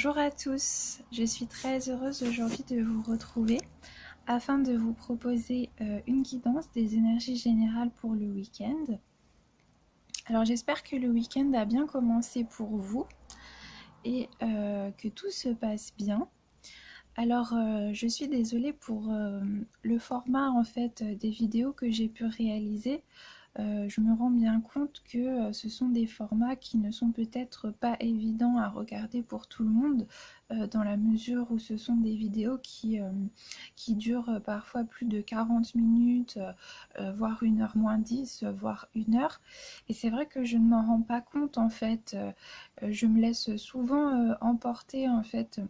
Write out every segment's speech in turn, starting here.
Bonjour à tous, je suis très heureuse aujourd'hui de vous retrouver afin de vous proposer une guidance des énergies générales pour le week-end. Alors j'espère que le week-end a bien commencé pour vous et que tout se passe bien. Alors je suis désolée pour le format en fait des vidéos que j'ai pu réaliser. Je me rends bien compte que ce sont des formats qui ne sont peut-être pas évidents à regarder pour tout le monde, dans la mesure où ce sont des vidéos qui durent parfois plus de 40 minutes, voire 1h moins 10, voire 1 heure. Et c'est vrai que je ne m'en rends pas compte en fait. Je me laisse souvent emporter en fait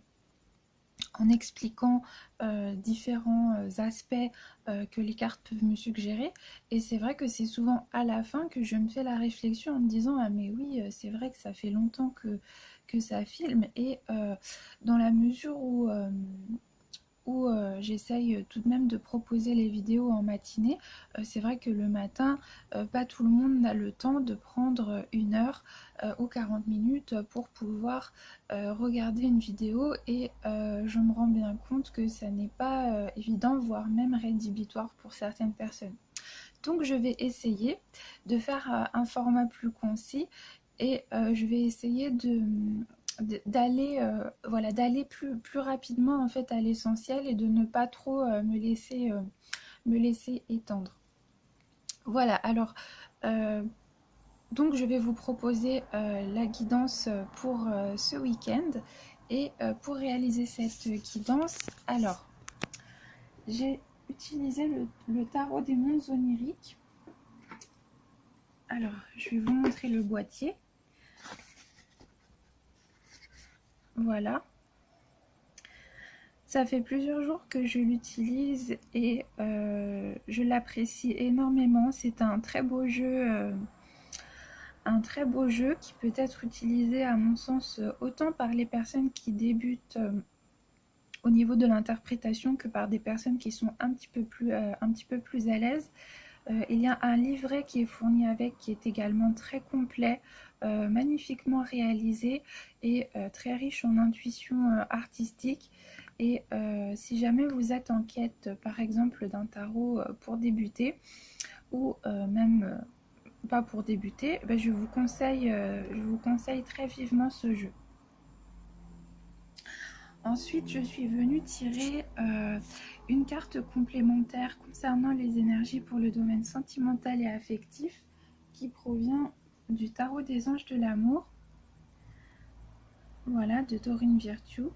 en expliquant différents aspects que les cartes peuvent me suggérer. Et c'est vrai que c'est souvent à la fin que je me fais la réflexion en me disant ah mais oui, c'est vrai que ça fait longtemps que ça filme. Et dans la mesure où j'essaye tout de même de proposer les vidéos en matinée, c'est vrai que le matin, pas tout le monde n'a le temps de prendre 1 heure ou 40 minutes pour pouvoir regarder une vidéo et je me rends bien compte que ça n'est pas évident, voire même rédhibitoire pour certaines personnes. Donc je vais essayer de faire un format plus concis et je vais essayer d'aller voilà, d'aller plus rapidement en fait à l'essentiel et de ne pas trop me laisser étendre. Voilà, alors donc je vais vous proposer la guidance pour ce week-end et pour réaliser cette guidance, alors j'ai utilisé le tarot des mondes oniriques. Alors je vais vous montrer le boîtier. Voilà. Ça fait plusieurs jours que je l'utilise et je l'apprécie énormément. C'est un très beau jeu qui peut être utilisé à mon sens autant par les personnes qui débutent au niveau de l'interprétation que par des personnes qui sont un petit peu plus à l'aise. Il y a un livret qui est fourni avec, qui est également très complet, magnifiquement réalisé et très riche en intuition artistique. Et si jamais vous êtes en quête, par exemple, d'un tarot pour débuter, ou même pas pour débuter, ben je vous conseille très vivement ce jeu. Ensuite, je suis venue tirer une carte complémentaire concernant les énergies pour le domaine sentimental et affectif qui provient du tarot des anges de l'amour. Voilà, de Doreen Virtue.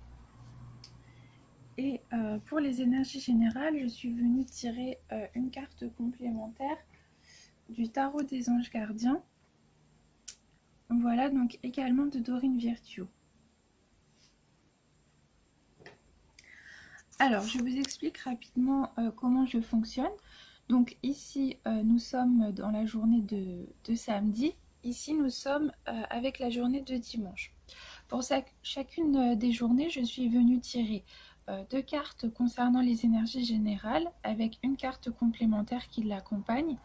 Et pour les énergies générales, je suis venue tirer une carte complémentaire du tarot des anges gardiens. Voilà, donc également de Doreen Virtue. Alors, je vous explique rapidement comment je fonctionne. Donc ici, nous sommes dans la journée de samedi. Ici, nous sommes avec la journée de dimanche. Pour chacune des journées, je suis venue tirer 2 cartes concernant les énergies générales avec une carte complémentaire qui l'accompagne.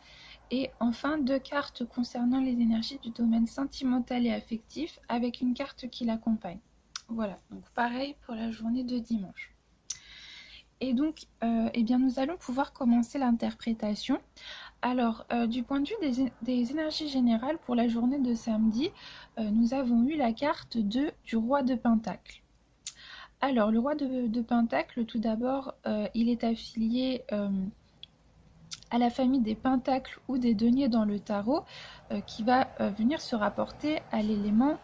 Et enfin, 2 cartes concernant les énergies du domaine sentimental et affectif avec une carte qui l'accompagne. Voilà, donc pareil pour la journée de dimanche. Et donc, eh bien, nous allons pouvoir commencer l'interprétation. Alors, du point de vue des énergies générales pour la journée de samedi, nous avons eu la carte du roi de Pentacle. Alors, le roi de Pentacle, tout d'abord, il est affilié à la famille des pentacles ou des deniers dans le tarot, qui va venir se rapporter à l'élément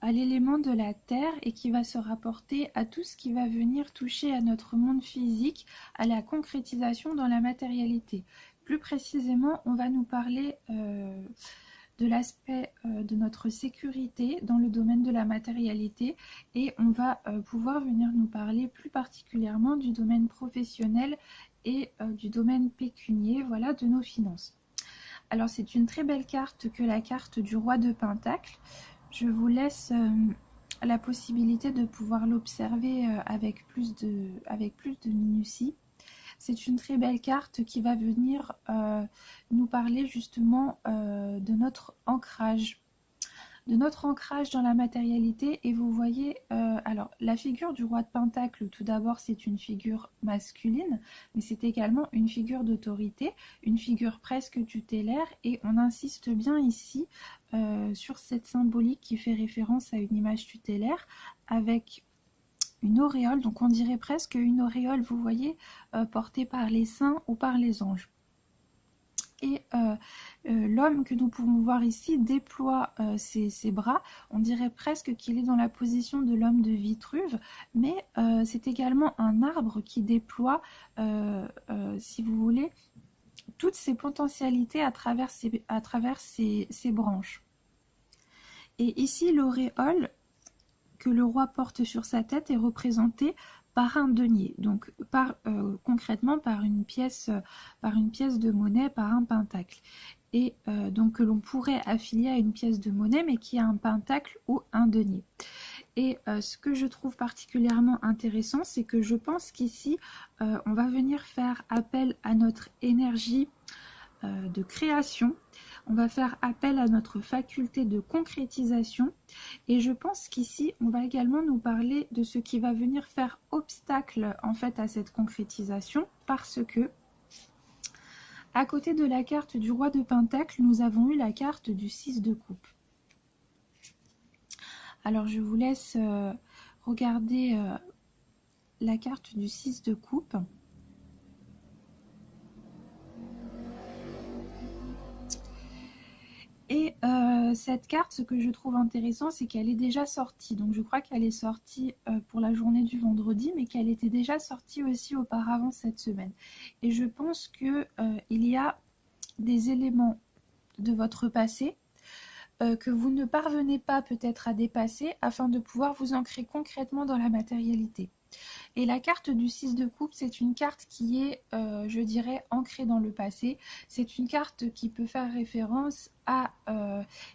de la terre et qui va se rapporter à tout ce qui va venir toucher à notre monde physique, à la concrétisation dans la matérialité. Plus précisément, on va nous parler de l'aspect de notre sécurité dans le domaine de la matérialité et on va pouvoir venir nous parler plus particulièrement du domaine professionnel et du domaine pécunier, voilà, de nos finances. Alors c'est une très belle carte que la carte du roi de Pentacle. Je vous laisse la possibilité de pouvoir l'observer avec plus de minutie. C'est une très belle carte qui va venir nous parler justement de notre ancrage. de notre ancrage dans la matérialité. Et vous voyez, alors la figure du roi de Pentacle, tout d'abord, c'est une figure masculine, mais c'est également une figure d'autorité, une figure presque tutélaire, et on insiste bien ici sur cette symbolique qui fait référence à une image tutélaire avec une auréole, donc on dirait presque une auréole, vous voyez, portée par les saints ou par les anges. Et l'homme que nous pouvons voir ici déploie ses bras. On dirait presque qu'il est dans la position de l'homme de Vitruve, mais c'est également un arbre qui déploie, si vous voulez, toutes ses potentialités à travers ses branches. Et ici, l'auréole que le roi porte sur sa tête est représentée par un denier, donc concrètement par une pièce de monnaie, par un pentacle, et donc que l'on pourrait affilier à une pièce de monnaie, mais qui a un pentacle ou un denier. Et ce que je trouve particulièrement intéressant, c'est que je pense qu'ici, on va venir faire appel à notre énergie de création, on va faire appel à notre faculté de concrétisation, et je pense qu'ici on va également nous parler de ce qui va venir faire obstacle en fait à cette concrétisation, parce que à côté de la carte du roi de Pentacle, nous avons eu la carte du 6 de coupe. Alors je vous laisse regarder la carte du 6 de coupe. Et cette carte, ce que je trouve intéressant, c'est qu'elle est déjà sortie. Donc je crois qu'elle est sortie pour la journée du vendredi, mais qu'elle était déjà sortie aussi auparavant cette semaine. Et je pense qu'il y a des éléments de votre passé que vous ne parvenez pas peut-être à dépasser afin de pouvoir vous ancrer concrètement dans la matérialité. Et la carte du 6 de coupe, c'est une carte qui est, je dirais, ancrée dans le passé. C'est une carte qui peut faire référence à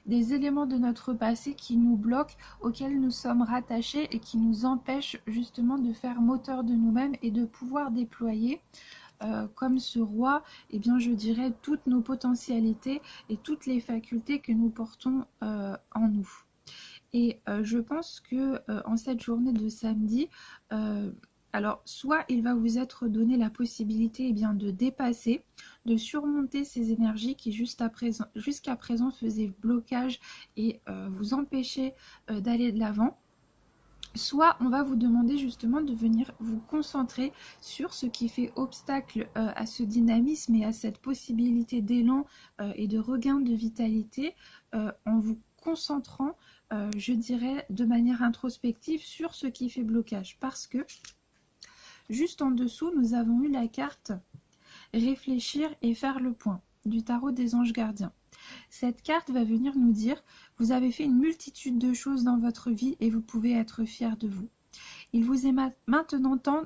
des éléments de notre passé qui nous bloquent, auxquels nous sommes rattachés et qui nous empêchent justement de faire moteur de nous-mêmes et de pouvoir déployer, comme ce roi, eh bien, je dirais, toutes nos potentialités et toutes les facultés que nous portons en nous. Et je pense que en cette journée de samedi, alors soit il va vous être donné la possibilité eh bien, de dépasser, de surmonter ces énergies qui jusqu'à présent faisaient blocage et vous empêcher d'aller de l'avant. Soit on va vous demander justement de venir vous concentrer sur ce qui fait obstacle à ce dynamisme et à cette possibilité d'élan et de regain de vitalité en vous concentrant, je dirais, de manière introspective sur ce qui fait blocage. Parce que juste en dessous, nous avons eu la carte réfléchir et faire le point du tarot des anges gardiens. Cette carte va venir nous dire, vous avez fait une multitude de choses dans votre vie et vous pouvez être fiers de vous. Il est maintenant temps,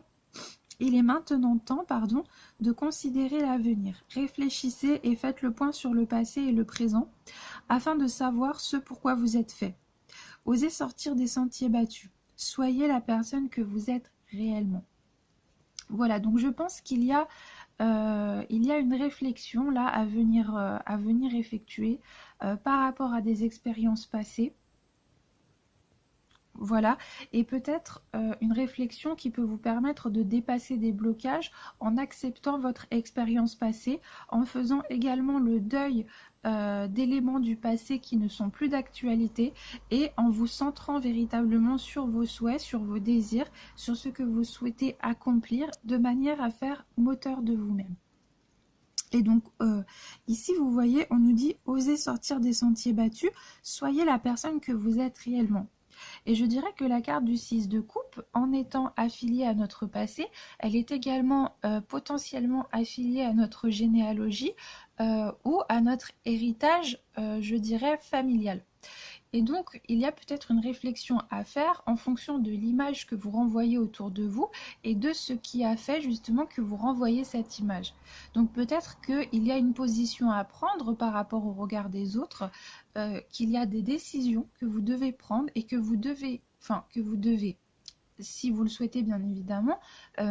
de considérer l'avenir. Réfléchissez et faites le point sur le passé et le présent afin de savoir ce pourquoi vous êtes fait. Osez sortir des sentiers battus. Soyez la personne que vous êtes réellement. Voilà, donc je pense qu'il y a une réflexion là à venir effectuer par rapport à des expériences passées. Voilà, et peut-être une réflexion qui peut vous permettre de dépasser des blocages en acceptant votre expérience passée, en faisant également le deuil d'éléments du passé qui ne sont plus d'actualité et en vous centrant véritablement sur vos souhaits, sur vos désirs, sur ce que vous souhaitez accomplir de manière à faire moteur de vous-même. Et donc ici vous voyez, on nous dit osez sortir des sentiers battus, soyez la personne que vous êtes réellement. Et je dirais que la carte du 6 de coupe, en étant affiliée à notre passé, elle est également potentiellement affiliée à notre généalogie ou à notre héritage, je dirais, familial. Et donc, il y a peut-être une réflexion à faire en fonction de l'image que vous renvoyez autour de vous et de ce qui a fait justement que vous renvoyez cette image. Donc peut-être qu'il y a une position à prendre par rapport au regard des autres, qu'il y a des décisions que vous devez prendre et que vous devez, si vous le souhaitez bien évidemment,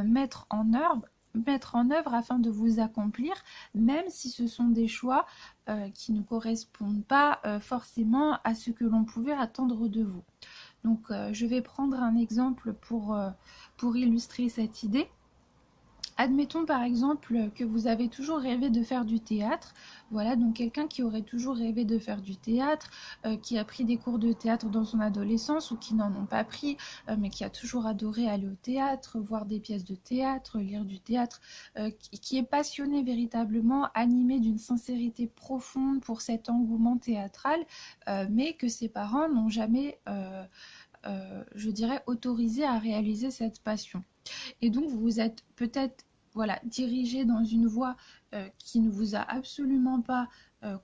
mettre en œuvre mettre en œuvre afin de vous accomplir, même si ce sont des choix qui ne correspondent pas forcément à ce que l'on pouvait attendre de vous. Donc je vais prendre un exemple pour illustrer cette idée. Admettons par exemple que vous avez toujours rêvé de faire du théâtre. Voilà, donc quelqu'un qui aurait toujours rêvé de faire du théâtre, qui a pris des cours de théâtre dans son adolescence ou qui n'en ont pas pris, mais qui a toujours adoré aller au théâtre, voir des pièces de théâtre, lire du théâtre, qui est passionné véritablement, animé d'une sincérité profonde pour cet engouement théâtral, mais que ses parents n'ont jamais, je dirais, autorisé à réaliser cette passion. Et donc vous êtes peut-être voilà, dirigé dans une voie qui ne vous a absolument pas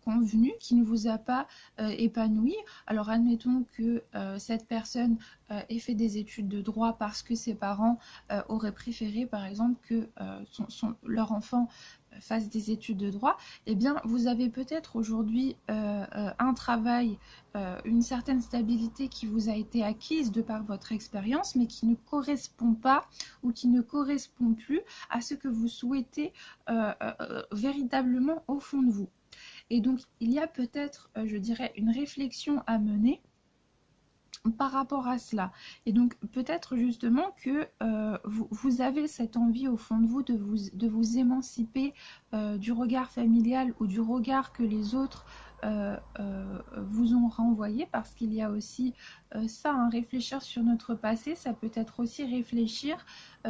convenu, qui ne vous a pas épanoui. Alors admettons que cette personne ait fait des études de droit parce que ses parents auraient préféré par exemple que leur enfant fasse des études de droit. Eh bien vous avez peut-être aujourd'hui un travail, une certaine stabilité qui vous a été acquise de par votre expérience, mais qui ne correspond pas ou qui ne correspond plus à ce que vous souhaitez véritablement au fond de vous. Et donc il y a peut-être, je dirais, une réflexion à mener par rapport à cela. Et donc peut-être justement que vous avez cette envie au fond de vous de vous émanciper du regard familial ou du regard que les autres vous ont renvoyé, parce qu'il y a aussi ça, hein, réfléchir sur notre passé, ça peut être aussi réfléchir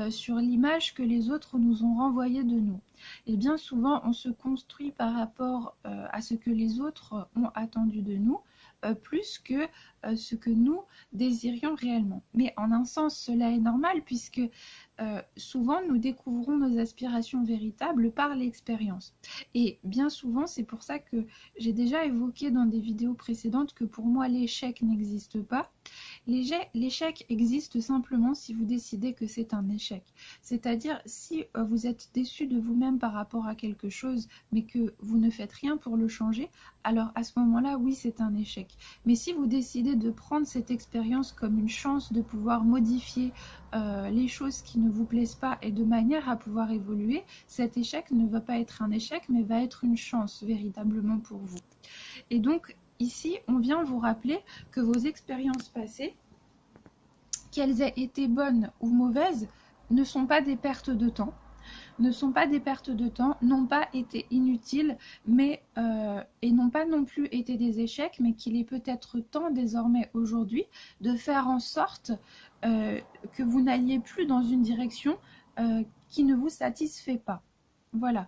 sur l'image que les autres nous ont renvoyée de nous. Et bien souvent on se construit par rapport à ce que les autres ont attendu de nous, plus que ce que nous désirions réellement. Mais en un sens, cela est normal, puisque souvent nous découvrons nos aspirations véritables par l'expérience. Et bien souvent, c'est pour ça que j'ai déjà évoqué dans des vidéos précédentes que pour moi l'échec n'existe pas. L'échec existe simplement si vous décidez que c'est un échec. C'est-à-dire si vous êtes déçu de vous-même par rapport à quelque chose, mais que vous ne faites rien pour le changer, alors à ce moment-là, oui, c'est un échec. Mais si vous décidez de prendre cette expérience comme une chance de pouvoir modifier les choses qui ne vous plaisent pas et de manière à pouvoir évoluer, cet échec ne va pas être un échec, mais va être une chance véritablement pour vous. Et donc, ici, on vient vous rappeler que vos expériences passées, qu'elles aient été bonnes ou mauvaises, ne sont pas des pertes de temps, n'ont pas été inutiles, mais et n'ont pas non plus été des échecs, mais qu'il est peut-être temps désormais aujourd'hui de faire en sorte que vous n'alliez plus dans une direction qui ne vous satisfait pas. Voilà.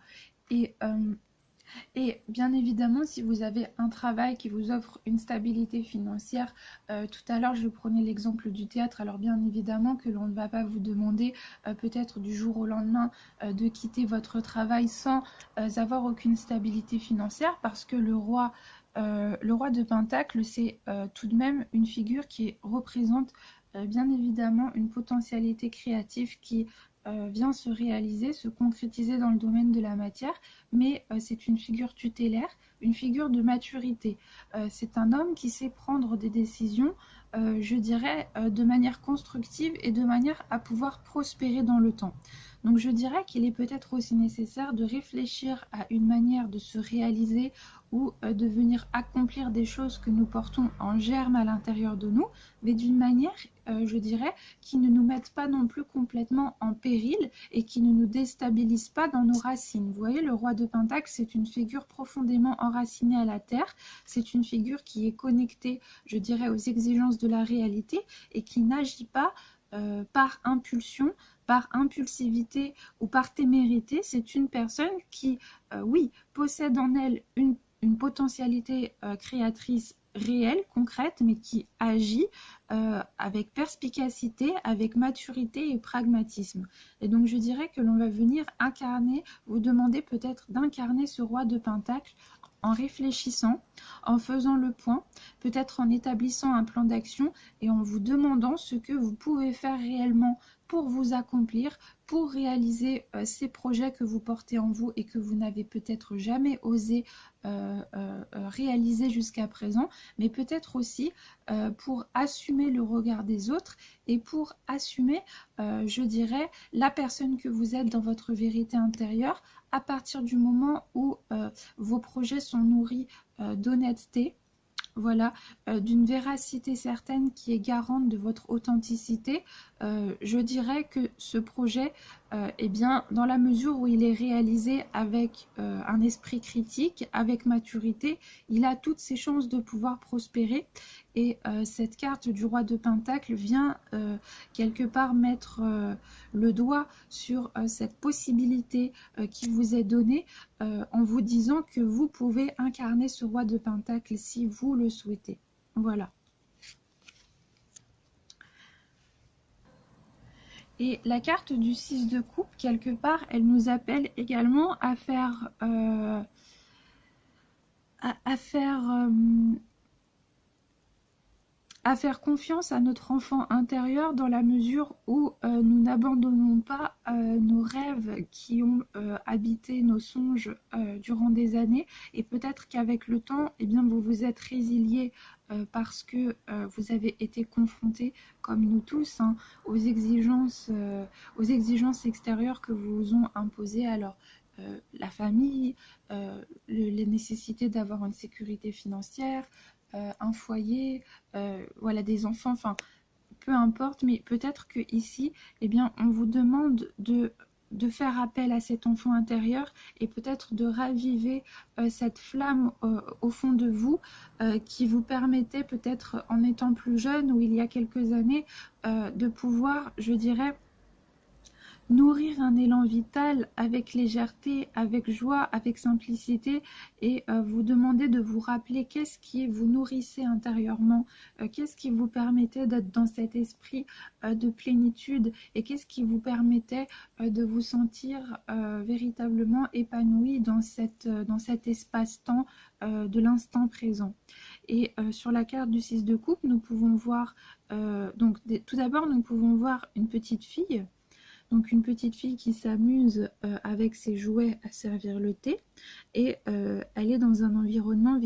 Et bien évidemment, si vous avez un travail qui vous offre une stabilité financière, tout à l'heure je prenais l'exemple du théâtre, alors bien évidemment que l'on ne va pas vous demander peut-être du jour au lendemain de quitter votre travail sans avoir aucune stabilité financière, parce que le roi de Pentacle, c'est tout de même une figure qui représente bien évidemment une potentialité créative qui vient se réaliser, se concrétiser dans le domaine de la matière, mais c'est une figure tutélaire, une figure de maturité. C'est un homme qui sait prendre des décisions, je dirais, de manière constructive et de manière à pouvoir prospérer dans le temps. Donc je dirais qu'il est peut-être aussi nécessaire de réfléchir à une manière de se réaliser ou de venir accomplir des choses que nous portons en germe à l'intérieur de nous, mais d'une manière, je dirais, qui ne nous mette pas non plus complètement en péril et qui ne nous déstabilise pas dans nos racines. Vous voyez, le roi de Pentacle, c'est une figure profondément enracinée à la terre, c'est une figure qui est connectée, je dirais, aux exigences de la réalité et qui n'agit pas par impulsion, par impulsivité ou par témérité. C'est une personne qui, oui, possède en elle une potentialité créatrice réelle, concrète, mais qui agit avec perspicacité, avec maturité et pragmatisme. Et donc je dirais que l'on va venir incarner, vous demander peut-être d'incarner ce roi de Pentacle en réfléchissant, en faisant le point, peut-être en établissant un plan d'action et en vous demandant ce que vous pouvez faire réellement pour vous accomplir, pour réaliser ces projets que vous portez en vous et que vous n'avez peut-être jamais osé réaliser jusqu'à présent, mais peut-être aussi pour assumer le regard des autres et pour assumer, je dirais, la personne que vous êtes dans votre vérité intérieure à partir du moment où vos projets sont nourris d'honnêteté, voilà, d'une véracité certaine qui est garante de votre authenticité. Je dirais que ce projet, eh bien, dans la mesure où il est réalisé avec un esprit critique, avec maturité, il a toutes ses chances de pouvoir prospérer. Et cette carte du roi de Pentacle vient quelque part mettre le doigt sur cette possibilité qui vous est donnée en vous disant que vous pouvez incarner ce roi de Pentacle si vous le souhaitez. Voilà. Et la carte du 6 de coupe, quelque part, elle nous appelle également à faire à faire confiance à notre enfant intérieur dans la mesure où nous n'abandonnons pas nos rêves qui ont habité nos songes durant des années, et peut-être qu'avec le temps, eh bien, vous vous êtes résilié parce que vous avez été confronté, comme nous tous, hein, aux exigences extérieures que vous ont imposées. Alors, la famille, les nécessités d'avoir une sécurité financière, un foyer, voilà, des enfants, enfin, peu importe, mais peut-être que ici, eh bien, on vous demande de faire appel à cet enfant intérieur et peut-être de raviver cette flamme au fond de vous qui vous permettait peut-être en étant plus jeune ou il y a quelques années de pouvoir, je dirais, nourrir un élan vital avec légèreté, avec joie, avec simplicité et vous demander de vous rappeler qu'est-ce qui vous nourrissait intérieurement, qu'est-ce qui vous permettait d'être dans cet esprit de plénitude et qu'est-ce qui vous permettait de vous sentir véritablement épanoui dans cet espace-temps de l'instant présent. Et sur la carte du 6 de coupe, nous pouvons voir, tout d'abord, nous pouvons voir une petite fille. Donc une petite fille qui s'amuse avec ses jouets à servir le thé et elle est dans un environnement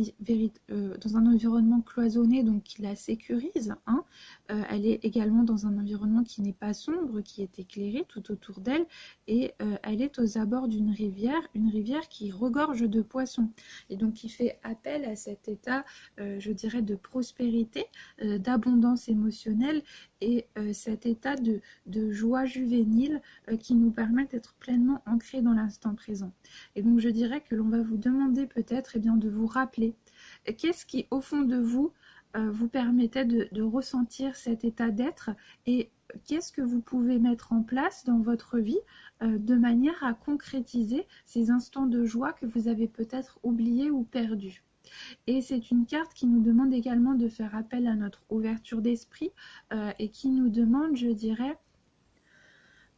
cloisonné, donc qui la sécurise, hein. Elle est également dans un environnement qui n'est pas sombre, qui est éclairé tout autour d'elle et elle est aux abords d'une rivière, une rivière qui regorge de poissons et donc qui fait appel à cet état, je dirais, de prospérité, d'abondance émotionnelle et cet état de joie juvénile qui nous permet d'être pleinement ancrés dans l'instant présent. Et donc je dirais que l'on va vous demander peut-être de vous rappeler qu'est-ce qui au fond de vous vous permettait de ressentir cet état d'être et qu'est-ce que vous pouvez mettre en place dans votre vie de manière à concrétiser ces instants de joie que vous avez peut-être oubliés ou perdus. Et c'est une carte qui nous demande également de faire appel à notre ouverture d'esprit et qui nous demande, je dirais,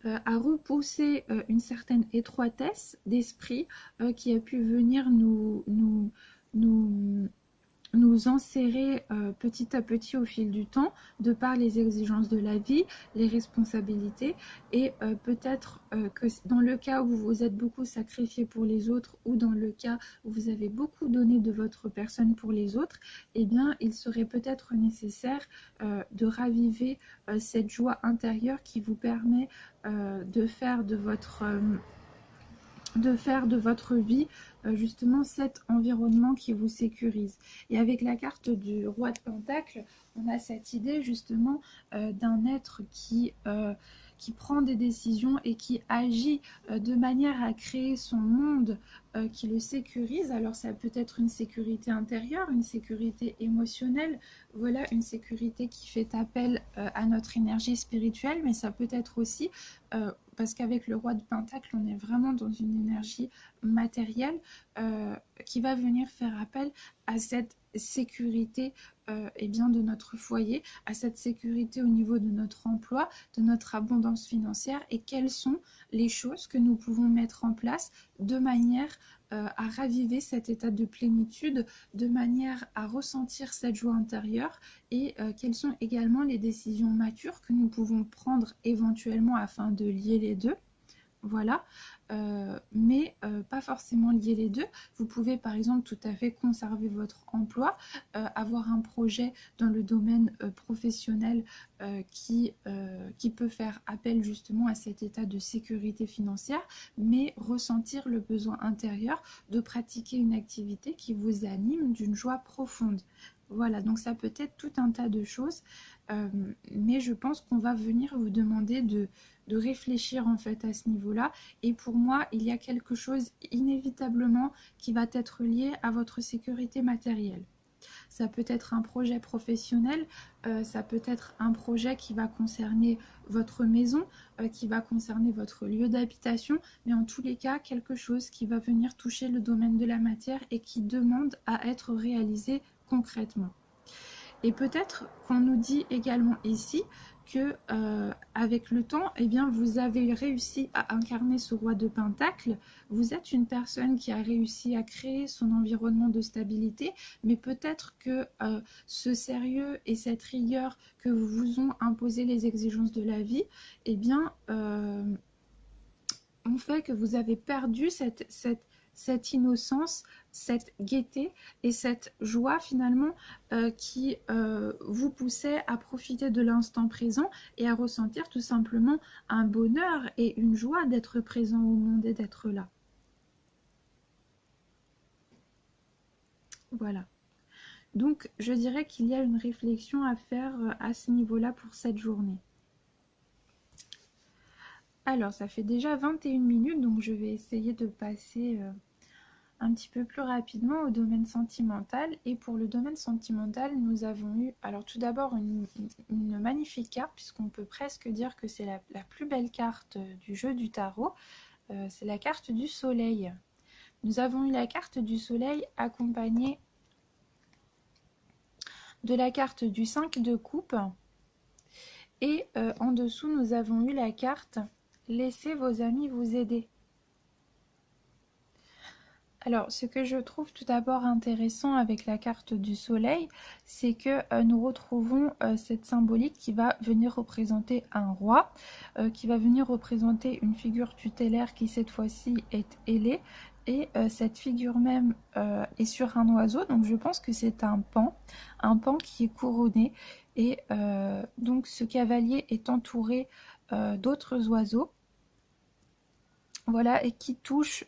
à repousser une certaine étroitesse d'esprit qui a pu venir nous enserrer petit à petit au fil du temps, de par les exigences de la vie, les responsabilités, et peut-être que dans le cas où vous vous êtes beaucoup sacrifié pour les autres, ou dans le cas où vous avez beaucoup donné de votre personne pour les autres, eh bien, il serait peut-être nécessaire de raviver cette joie intérieure qui vous permet de faire de votre vie justement cet environnement qui vous sécurise. Et avec la carte du roi de Pentacle, on a cette idée justement d'un être qui prend des décisions et qui agit de manière à créer son monde qui le sécurise. Alors ça peut être une sécurité intérieure, une sécurité émotionnelle, voilà, une sécurité qui fait appel à notre énergie spirituelle, mais ça peut être aussi parce qu'avec le roi de Pentacle, on est vraiment dans une énergie matérielle qui va venir faire appel à cette sécurité de notre foyer, à cette sécurité au niveau de notre emploi, de notre abondance financière, et quelles sont les choses que nous pouvons mettre en place de manière à raviver cet état de plénitude de manière à ressentir cette joie intérieure et quelles sont également les décisions matures que nous pouvons prendre éventuellement afin de lier les deux. Voilà, mais pas forcément lier les deux. Vous pouvez par exemple tout à fait conserver votre emploi, avoir un projet dans le domaine professionnel qui peut faire appel justement à cet état de sécurité financière, mais ressentir le besoin intérieur de pratiquer une activité qui vous anime d'une joie profonde. Voilà, donc ça peut être tout un tas de choses, mais je pense qu'on va venir vous demander de réfléchir en fait à ce niveau-là. Et pour moi, il y a quelque chose inévitablement qui va être lié à votre sécurité matérielle. Ça peut être un projet professionnel, ça peut être un projet qui va concerner votre maison, qui va concerner votre lieu d'habitation, mais en tous les cas, quelque chose qui va venir toucher le domaine de la matière et qui demande à être réalisé concrètement. Et peut-être qu'on nous dit également ici que avec le temps, eh bien, vous avez réussi à incarner ce roi de Pentacle. Vous êtes une personne qui a réussi à créer son environnement de stabilité, mais peut-être que ce sérieux et cette rigueur que vous ont imposé les exigences de la vie, eh bien, ont fait que vous avez perdu cette innocence, cette gaieté et cette joie finalement qui vous poussait à profiter de l'instant présent et à ressentir tout simplement un bonheur et une joie d'être présent au monde et d'être là. Voilà. Donc je dirais qu'il y a une réflexion à faire à ce niveau-là pour cette journée. Alors ça fait déjà 21 minutes, donc je vais essayer de passer un petit peu plus rapidement au domaine sentimental. Et pour le domaine sentimental, nous avons eu, alors tout d'abord, une magnifique carte, puisqu'on peut presque dire que c'est la plus belle carte du jeu du tarot. C'est la carte du soleil. Nous avons eu la carte du soleil accompagnée de la carte du 5 de coupe. Et en dessous, nous avons eu la carte « Laissez vos amis vous aider ». Alors, ce que je trouve tout d'abord intéressant avec la carte du soleil, c'est que nous retrouvons cette symbolique qui va venir représenter un roi, qui va venir représenter une figure tutélaire qui cette fois-ci est ailée, et cette figure même est sur un oiseau, donc je pense que c'est un pan qui est couronné, et donc ce cavalier est entouré d'autres oiseaux, voilà, et qui touchent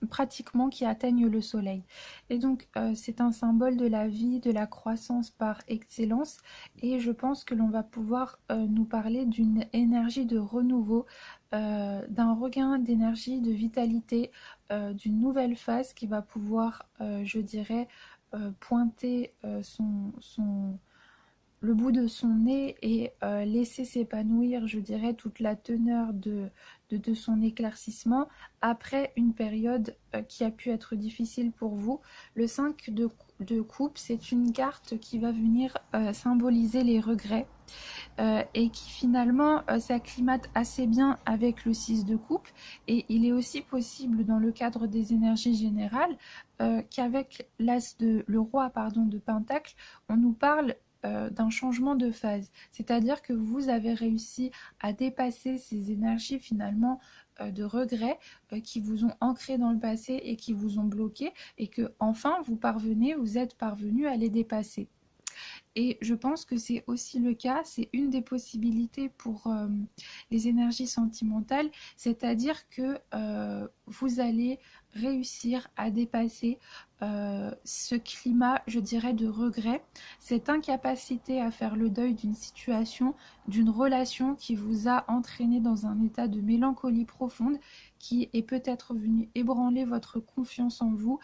pratiquement qui atteignent le soleil. Et donc c'est un symbole de la vie, de la croissance par excellence, et je pense que l'on va pouvoir nous parler d'une énergie de renouveau, d'un regain d'énergie, de vitalité, d'une nouvelle phase qui va pouvoir, je dirais, pointer le bout de son nez et laisser s'épanouir, je dirais, toute la teneur de son éclaircissement après une période qui a pu être difficile pour vous. Le 5 de coupe, c'est une carte qui va venir symboliser les regrets et qui finalement s'acclimate assez bien avec le 6 de coupe. Et il est aussi possible dans le cadre des énergies générales qu'avec le roi de Pentacle, on nous parle d'un changement de phase, c'est-à-dire que vous avez réussi à dépasser ces énergies finalement de regrets qui vous ont ancré dans le passé et qui vous ont bloqué, et que enfin vous êtes parvenu à les dépasser. Et je pense que c'est aussi le cas, c'est une des possibilités pour les énergies sentimentales, c'est-à-dire que vous allez réussir à dépasser ce climat, je dirais, de regret, cette incapacité à faire le deuil d'une situation, d'une relation qui vous a entraîné dans un état de mélancolie profonde, qui est peut-être venu ébranler votre confiance en vous,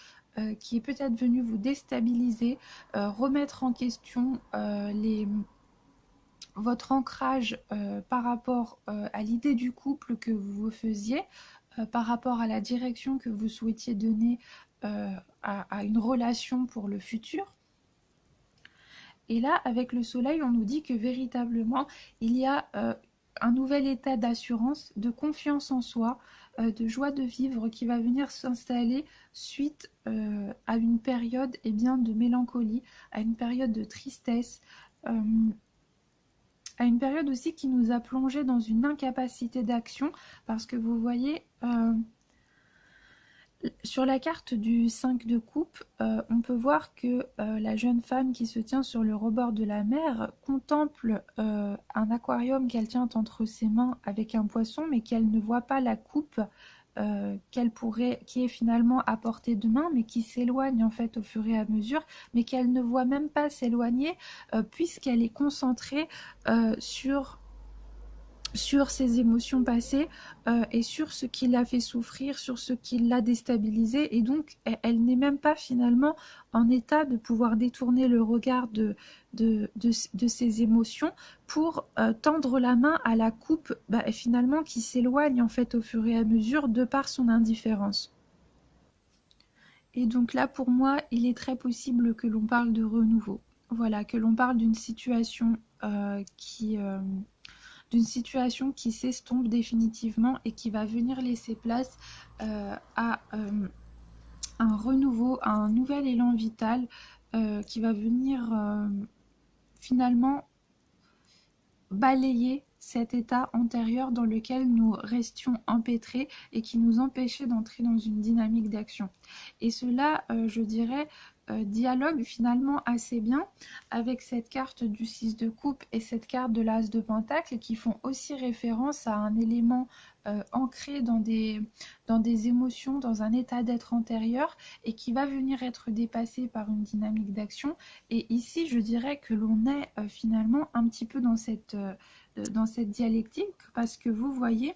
qui est peut-être venu vous déstabiliser, remettre en question votre ancrage par rapport à l'idée du couple que vous vous faisiez, par rapport à la direction que vous souhaitiez donner à une relation pour le futur. Et là, avec le soleil, on nous dit que véritablement, il y a un nouvel état d'assurance, de confiance en soi, de joie de vivre qui va venir s'installer suite à une période bien, de mélancolie, à une période de tristesse, à une période aussi qui nous a plongé dans une incapacité d'action, parce que vous voyez, sur la carte du 5 de coupe, on peut voir que la jeune femme qui se tient sur le rebord de la mer contemple un aquarium qu'elle tient entre ses mains avec un poisson, mais qu'elle ne voit pas la coupe qui est finalement à portée de main, mais qui s'éloigne en fait au fur et à mesure, mais qu'elle ne voit même pas s'éloigner puisqu'elle est concentrée sur ses émotions passées et sur ce qui l'a fait souffrir, sur ce qui l'a déstabilisé, et donc elle n'est même pas finalement en état de pouvoir détourner le regard de ses émotions pour tendre la main à la coupe finalement qui s'éloigne en fait au fur et à mesure de par son indifférence. Et donc là, pour moi, il est très possible que l'on parle de renouveau. Voilà, que l'on parle d'une situation d'une situation qui s'estompe définitivement et qui va venir laisser place à un renouveau, à un nouvel élan vital qui va venir finalement balayer cet état antérieur dans lequel nous restions empêtrés et qui nous empêchait d'entrer dans une dynamique d'action. Et cela, je dirais, dialogue finalement assez bien avec cette carte du 6 de coupe et cette carte de l'as de pentacle qui font aussi référence à un élément ancré dans des émotions, dans un état d'être antérieur et qui va venir être dépassé par une dynamique d'action. Et ici, je dirais que l'on est finalement un petit peu dans cette dialectique parce que vous voyez,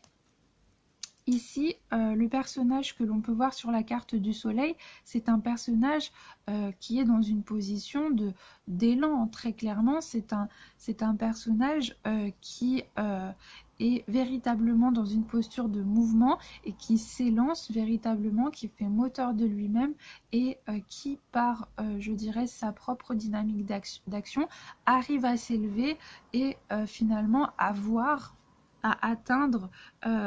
ici, le personnage que l'on peut voir sur la carte du soleil, c'est un personnage qui est dans une position d'élan, très clairement. C'est un personnage qui est véritablement dans une posture de mouvement et qui s'élance véritablement, qui fait moteur de lui-même et qui, par, je dirais, sa propre dynamique d'action, arrive à s'élever et finalement à atteindre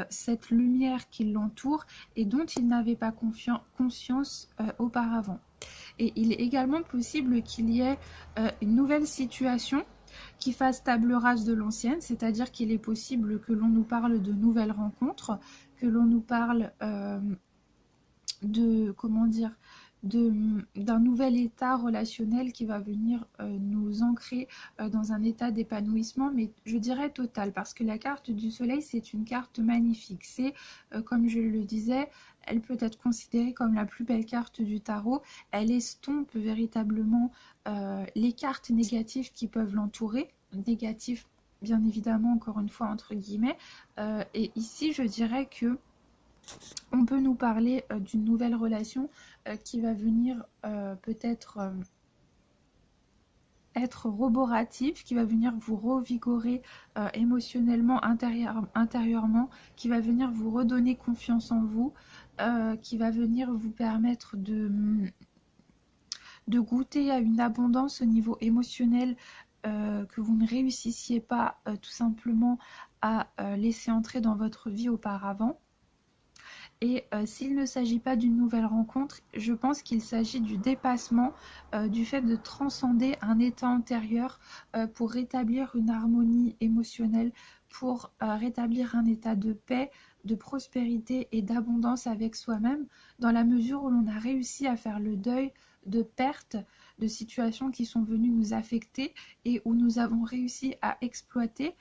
cette lumière qui l'entoure et dont il n'avait pas conscience auparavant. Et il est également possible qu'il y ait une nouvelle situation qui fasse table rase de l'ancienne, c'est-à-dire qu'il est possible que l'on nous parle de nouvelles rencontres, que l'on nous parle d'un nouvel état relationnel qui va venir nous ancrer dans un état d'épanouissement, mais je dirais total, parce que la carte du soleil, c'est une carte magnifique. C'est, comme je le disais, elle peut être considérée comme la plus belle carte du tarot. Elle estompe véritablement les cartes négatives qui peuvent l'entourer, négatives bien évidemment, encore une fois, entre guillemets. Et ici, je dirais que on peut nous parler d'une nouvelle relation qui va venir peut-être être roborative, qui va venir vous revigorer émotionnellement, intérieurement, qui va venir vous redonner confiance en vous, qui va venir vous permettre de goûter à une abondance au niveau émotionnel que vous ne réussissiez pas tout simplement à laisser entrer dans votre vie auparavant. Et s'il ne s'agit pas d'une nouvelle rencontre, je pense qu'il s'agit du dépassement, du fait de transcender un état antérieur pour rétablir une harmonie émotionnelle, pour rétablir un état de paix, de prospérité et d'abondance avec soi-même, dans la mesure où l'on a réussi à faire le deuil de pertes, de situations qui sont venues nous affecter et où nous avons réussi à exploiter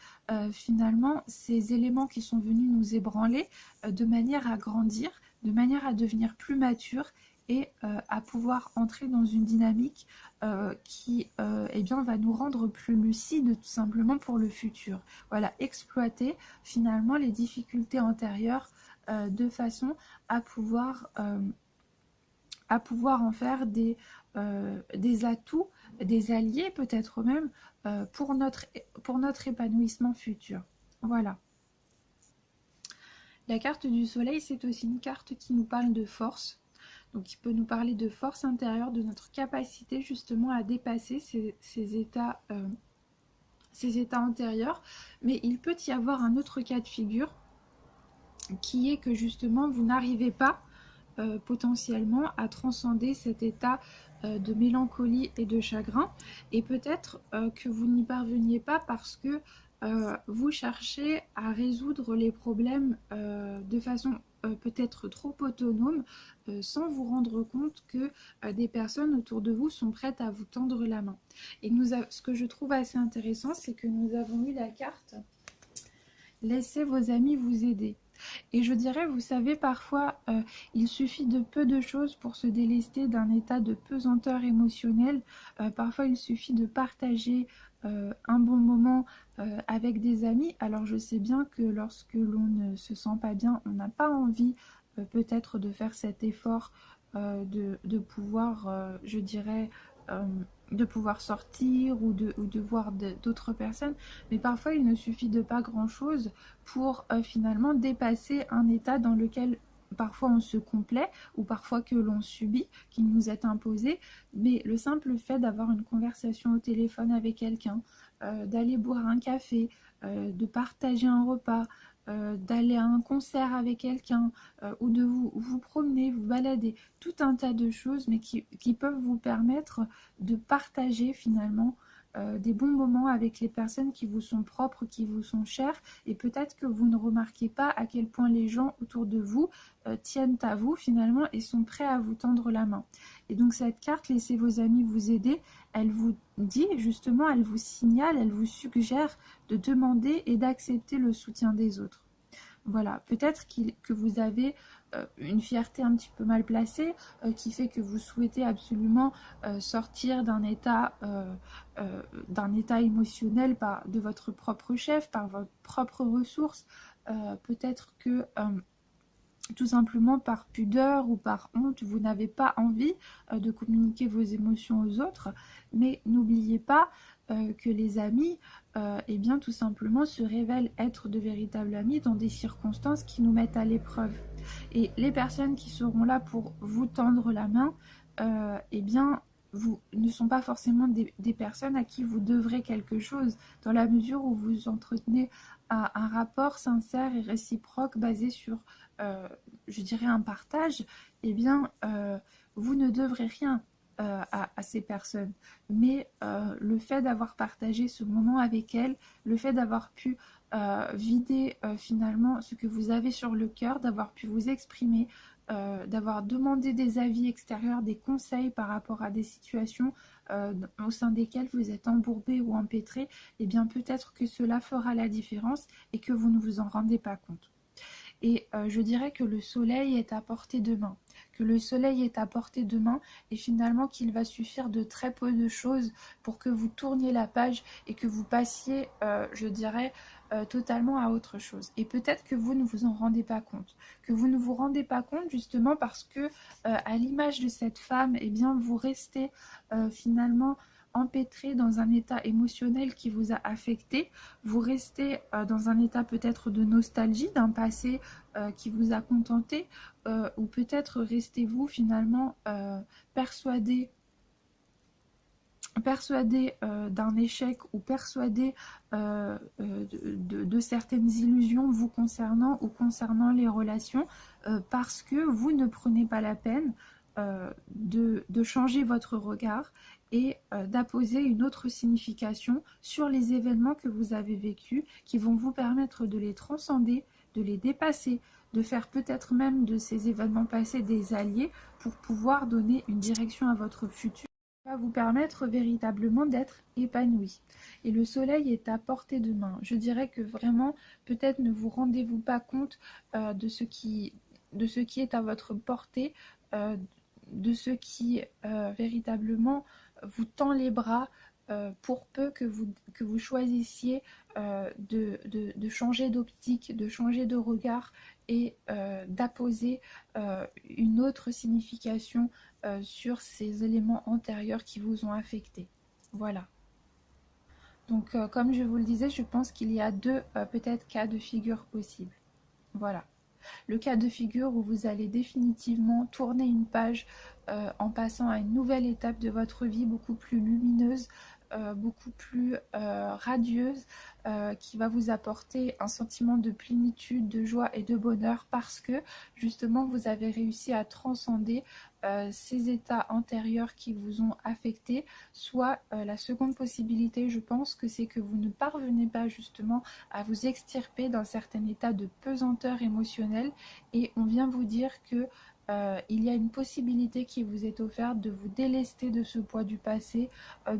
finalement ces éléments qui sont venus nous ébranler de manière à grandir, de manière à devenir plus mature et à pouvoir entrer dans une dynamique qui va nous rendre plus lucides tout simplement pour le futur. Voilà, exploiter finalement les difficultés antérieures de façon à pouvoir en faire des atouts, des alliés peut-être même pour notre épanouissement futur. Voilà. La carte du soleil, c'est aussi une carte qui nous parle de force, donc qui peut nous parler de force intérieure, de notre capacité justement à dépasser ces ces états antérieurs, mais il peut y avoir un autre cas de figure qui est que justement vous n'arrivez pas potentiellement à transcender cet état de mélancolie et de chagrin, et peut-être que vous n'y parveniez pas parce que vous cherchez à résoudre les problèmes de façon peut-être trop autonome, sans vous rendre compte que des personnes autour de vous sont prêtes à vous tendre la main. Et ce que je trouve assez intéressant, c'est que nous avons eu la carte « Laissez vos amis vous aider ». Et je dirais, vous savez, parfois, il suffit de peu de choses pour se délester d'un état de pesanteur émotionnelle. Parfois, il suffit de partager un bon moment avec des amis. Alors, je sais bien que lorsque l'on ne se sent pas bien, on n'a pas envie peut-être de faire cet effort de pouvoir, je dirais, de pouvoir sortir ou de voir d'autres personnes. Mais parfois, il ne suffit de pas grand-chose pour finalement dépasser un état dans lequel parfois on se complaît ou parfois que l'on subit, qui nous est imposé. Mais le simple fait d'avoir une conversation au téléphone avec quelqu'un, d'aller boire un café, de partager un repas, d'aller à un concert avec quelqu'un ou de vous promener, vous balader, tout un tas de choses mais qui peuvent vous permettre de partager finalement des bons moments avec les personnes qui vous sont propres, qui vous sont chères, et peut-être que vous ne remarquez pas à quel point les gens autour de vous tiennent à vous finalement et sont prêts à vous tendre la main. Et donc cette carte, laissez vos amis vous aider, elle vous dit justement, elle vous signale, elle vous suggère de demander et d'accepter le soutien des autres. Voilà, peut-être que vous avez une fierté un petit peu mal placée qui fait que vous souhaitez absolument sortir d'un état émotionnel de votre propre chef, par votre propre ressource. Peut-être que tout simplement par pudeur ou par honte, vous n'avez pas envie de communiquer vos émotions aux autres, mais n'oubliez pas que les amis, eh bien tout simplement se révèlent être de véritables amis dans des circonstances qui nous mettent à l'épreuve. Et les personnes qui seront là pour vous tendre la main, eh bien vous ne sont pas forcément des personnes à qui vous devrez quelque chose, dans la mesure où vous entretenez un rapport sincère et réciproque basé sur je dirais un partage, eh bien vous ne devrez rien à ces personnes, mais le fait d'avoir partagé ce moment avec elles, le fait d'avoir pu vider finalement ce que vous avez sur le cœur, d'avoir pu vous exprimer, d'avoir demandé des avis extérieurs, des conseils par rapport à des situations au sein desquelles vous êtes embourbé ou empêtré, eh bien peut-être que cela fera la différence et que vous ne vous en rendez pas compte. Et je dirais que le soleil est à portée de main, que le soleil est à portée de main et finalement qu'il va suffire de très peu de choses pour que vous tourniez la page et que vous passiez, je dirais, totalement à autre chose. Et peut-être que vous ne vous en rendez pas compte, que vous ne vous rendez pas compte justement parce que à l'image de cette femme, eh bien vous restez finalement empêtré dans un état émotionnel qui vous a affecté, vous restez dans un état peut-être de nostalgie d'un passé qui vous a contenté, ou peut-être restez-vous finalement persuadé d'un échec ou persuadé de certaines illusions vous concernant ou concernant les relations parce que vous ne prenez pas la peine de changer votre regard et d'apposer une autre signification sur les événements que vous avez vécus qui vont vous permettre de les transcender, de les dépasser, de faire peut-être même de ces événements passés des alliés pour pouvoir donner une direction à votre futur, va vous permettre véritablement d'être épanoui. Et le soleil est à portée de main. Je dirais que vraiment, peut-être ne vous rendez-vous pas compte de ce qui est à votre portée, de ce qui véritablement vous tend les bras pour peu que vous choisissiez de changer d'optique, de changer de regard et d'apposer une autre signification sur ces éléments antérieurs qui vous ont affecté. Voilà. Donc comme je vous le disais, je pense qu'il y a deux peut-être cas de figure possibles. Voilà. Le cas de figure où vous allez définitivement tourner une page en passant à une nouvelle étape de votre vie beaucoup plus lumineuse, beaucoup plus radieuse, qui va vous apporter un sentiment de plénitude, de joie et de bonheur parce que justement vous avez réussi à transcender ces états antérieurs qui vous ont affecté. Soit la seconde possibilité, je pense que c'est que vous ne parvenez pas justement à vous extirper d'un certain état de pesanteur émotionnelle et on vient vous dire que il y a une possibilité qui vous est offerte de vous délester de ce poids du passé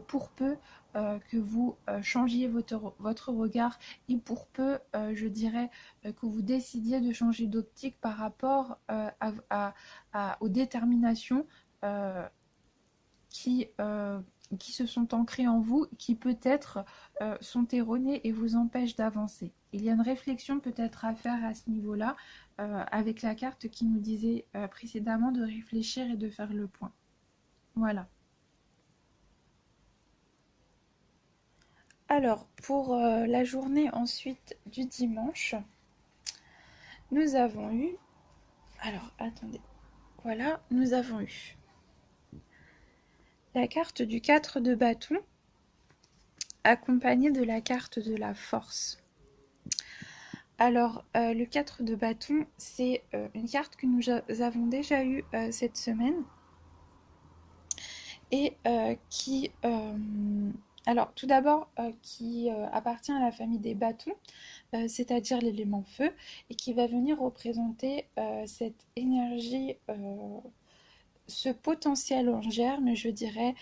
pour peu que vous changiez votre regard et pour peu, je dirais, que vous décidiez de changer d'optique par rapport aux déterminations euh, qui, euh, qui se sont ancrées en vous, qui peut-être sont erronées et vous empêchent d'avancer. Il y a une réflexion peut-être à faire à ce niveau-là, avec la carte qui nous disait précédemment de réfléchir et de faire le point. Voilà. Alors, pour la journée ensuite du dimanche, nous avons eu... Alors, attendez. Voilà, nous avons eu la carte du 4 de bâton, accompagnée de la carte de la force. Alors, le 4 de bâton, c'est une carte que nous avons déjà eue cette semaine et qui, alors tout d'abord, qui appartient à la famille des bâtons, c'est-à-dire l'élément feu, et qui va venir représenter cette énergie, ce potentiel en germe, je dirais,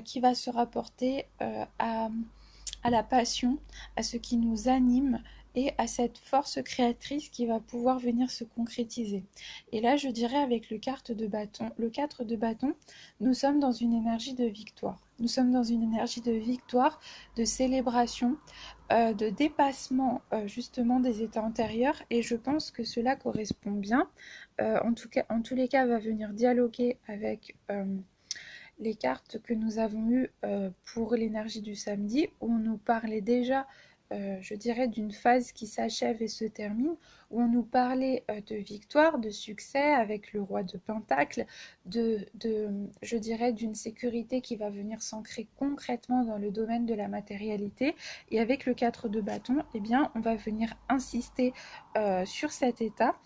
qui va se rapporter à la passion, à ce qui nous anime et à cette force créatrice qui va pouvoir venir se concrétiser. Et là, je dirais avec le 4 de bâton, nous sommes dans une énergie de victoire. Nous sommes dans une énergie de victoire, de célébration, de dépassement justement des états antérieurs et je pense que cela correspond bien. En tous les cas, va venir dialoguer avec les cartes que nous avons eues pour l'énergie du samedi, où on nous parlait déjà, je dirais, d'une phase qui s'achève et se termine, où on nous parlait de victoire, de succès avec le roi de Pentacle, je dirais, d'une sécurité qui va venir s'ancrer concrètement dans le domaine de la matérialité. Et avec le 4 de bâton, eh bien, on va venir insister sur cet état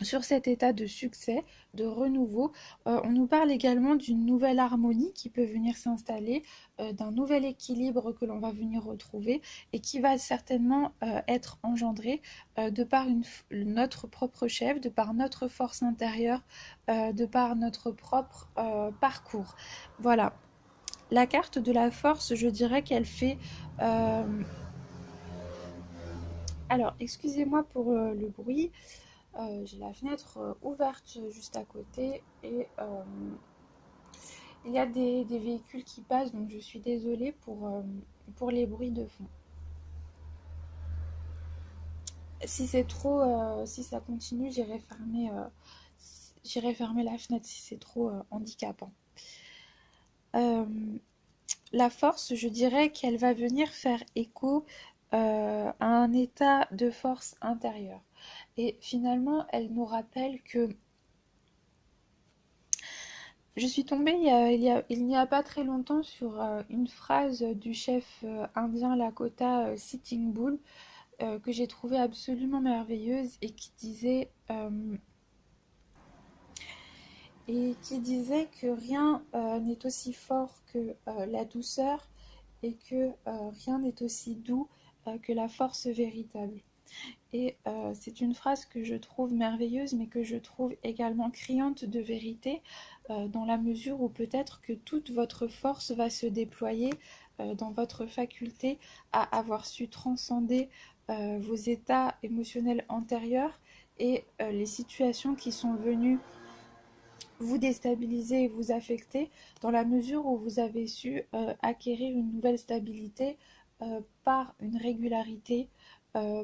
de succès, de renouveau. On nous parle également d'une nouvelle harmonie qui peut venir s'installer, d'un nouvel équilibre que l'on va venir retrouver et qui va certainement être engendré de par notre propre chef, de par notre force intérieure, de par notre propre parcours. Voilà. La carte de la force, je dirais qu'elle fait... Alors, excusez-moi pour le bruit. J'ai la fenêtre ouverte juste à côté et il y a des véhicules qui passent, donc je suis désolée pour les bruits de fond. Si c'est trop, si ça continue, j'irai fermer la fenêtre si c'est trop handicapant. Euh, la force, je dirais qu'elle va venir faire écho à un état de force intérieure. Et finalement, elle nous rappelle que je suis tombée il n'y a pas très longtemps sur une phrase du chef indien Lakota Sitting Bull que j'ai trouvée absolument merveilleuse et qui disait que rien n'est aussi fort que la douceur et que rien n'est aussi doux que la force véritable. Et c'est une phrase que je trouve merveilleuse, mais que je trouve également criante de vérité, dans la mesure où peut-être que toute votre force va se déployer dans votre faculté à avoir su transcender vos états émotionnels antérieurs et les situations qui sont venues vous déstabiliser et vous affecter, dans la mesure où vous avez su acquérir une nouvelle stabilité par une régularité,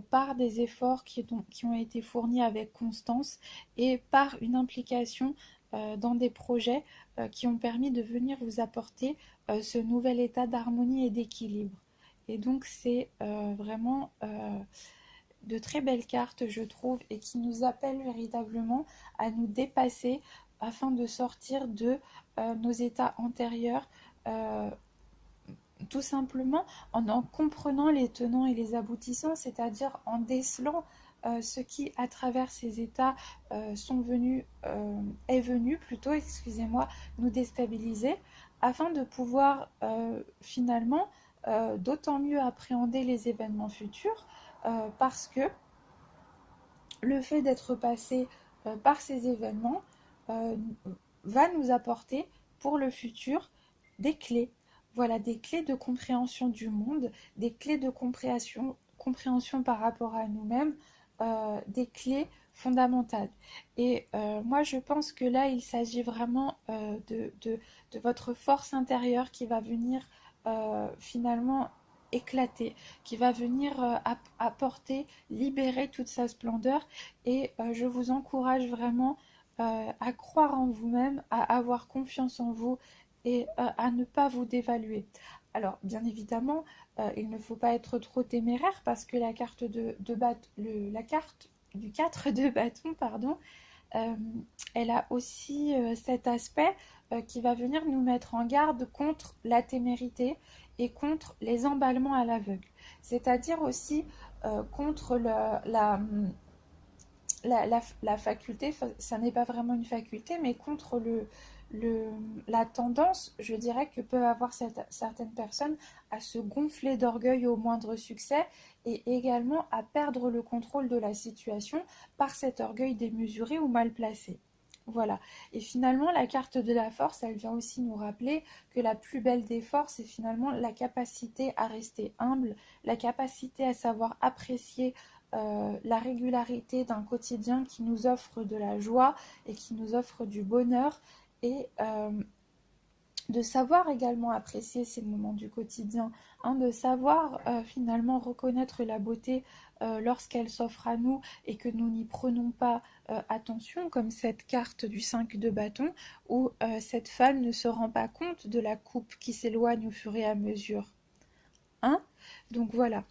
par des efforts qui ont été fournis avec constance et par une implication dans des projets qui ont permis de venir vous apporter ce nouvel état d'harmonie et d'équilibre. Et donc c'est vraiment de très belles cartes, je trouve, et qui nous appellent véritablement à nous dépasser afin de sortir de nos états antérieurs, euh, tout simplement en comprenant les tenants et les aboutissants, c'est-à-dire en décelant ce qui, à travers ces états, est venu plutôt, excusez-moi, nous déstabiliser, afin de pouvoir finalement d'autant mieux appréhender les événements futurs, parce que le fait d'être passé par ces événements euh, va nous apporter pour le futur des clés. Voilà, des clés de compréhension du monde, des clés de compréhension par rapport à nous-mêmes, des clés fondamentales. Et moi, je pense que là, il s'agit vraiment de votre force intérieure qui va venir finalement éclater, qui va venir apporter, libérer toute sa splendeur. Et je vous encourage vraiment à croire en vous-même, à avoir confiance en vous et à ne pas vous dévaluer. Alors, bien évidemment, il ne faut pas être trop téméraire parce que la carte la carte du 4 de bâton, pardon, euh, elle a aussi cet aspect qui va venir nous mettre en garde contre la témérité et contre les emballements à l'aveugle. C'est-à-dire aussi contre la faculté, ça n'est pas vraiment une faculté, mais contre la tendance, je dirais, que peuvent avoir certaines personnes à se gonfler d'orgueil au moindre succès et également à perdre le contrôle de la situation par cet orgueil démesuré ou mal placé. Voilà. Et finalement, la carte de la force, elle vient aussi nous rappeler que la plus belle des forces est finalement la capacité à rester humble, la capacité à savoir apprécier la régularité d'un quotidien qui nous offre de la joie et qui nous offre du bonheur, et de savoir également apprécier ces moments du quotidien, hein, de savoir finalement reconnaître la beauté lorsqu'elle s'offre à nous et que nous n'y prenons pas attention, comme cette carte du 5 de bâton où cette femme ne se rend pas compte de la coupe qui s'éloigne au fur et à mesure. Hein. Donc voilà.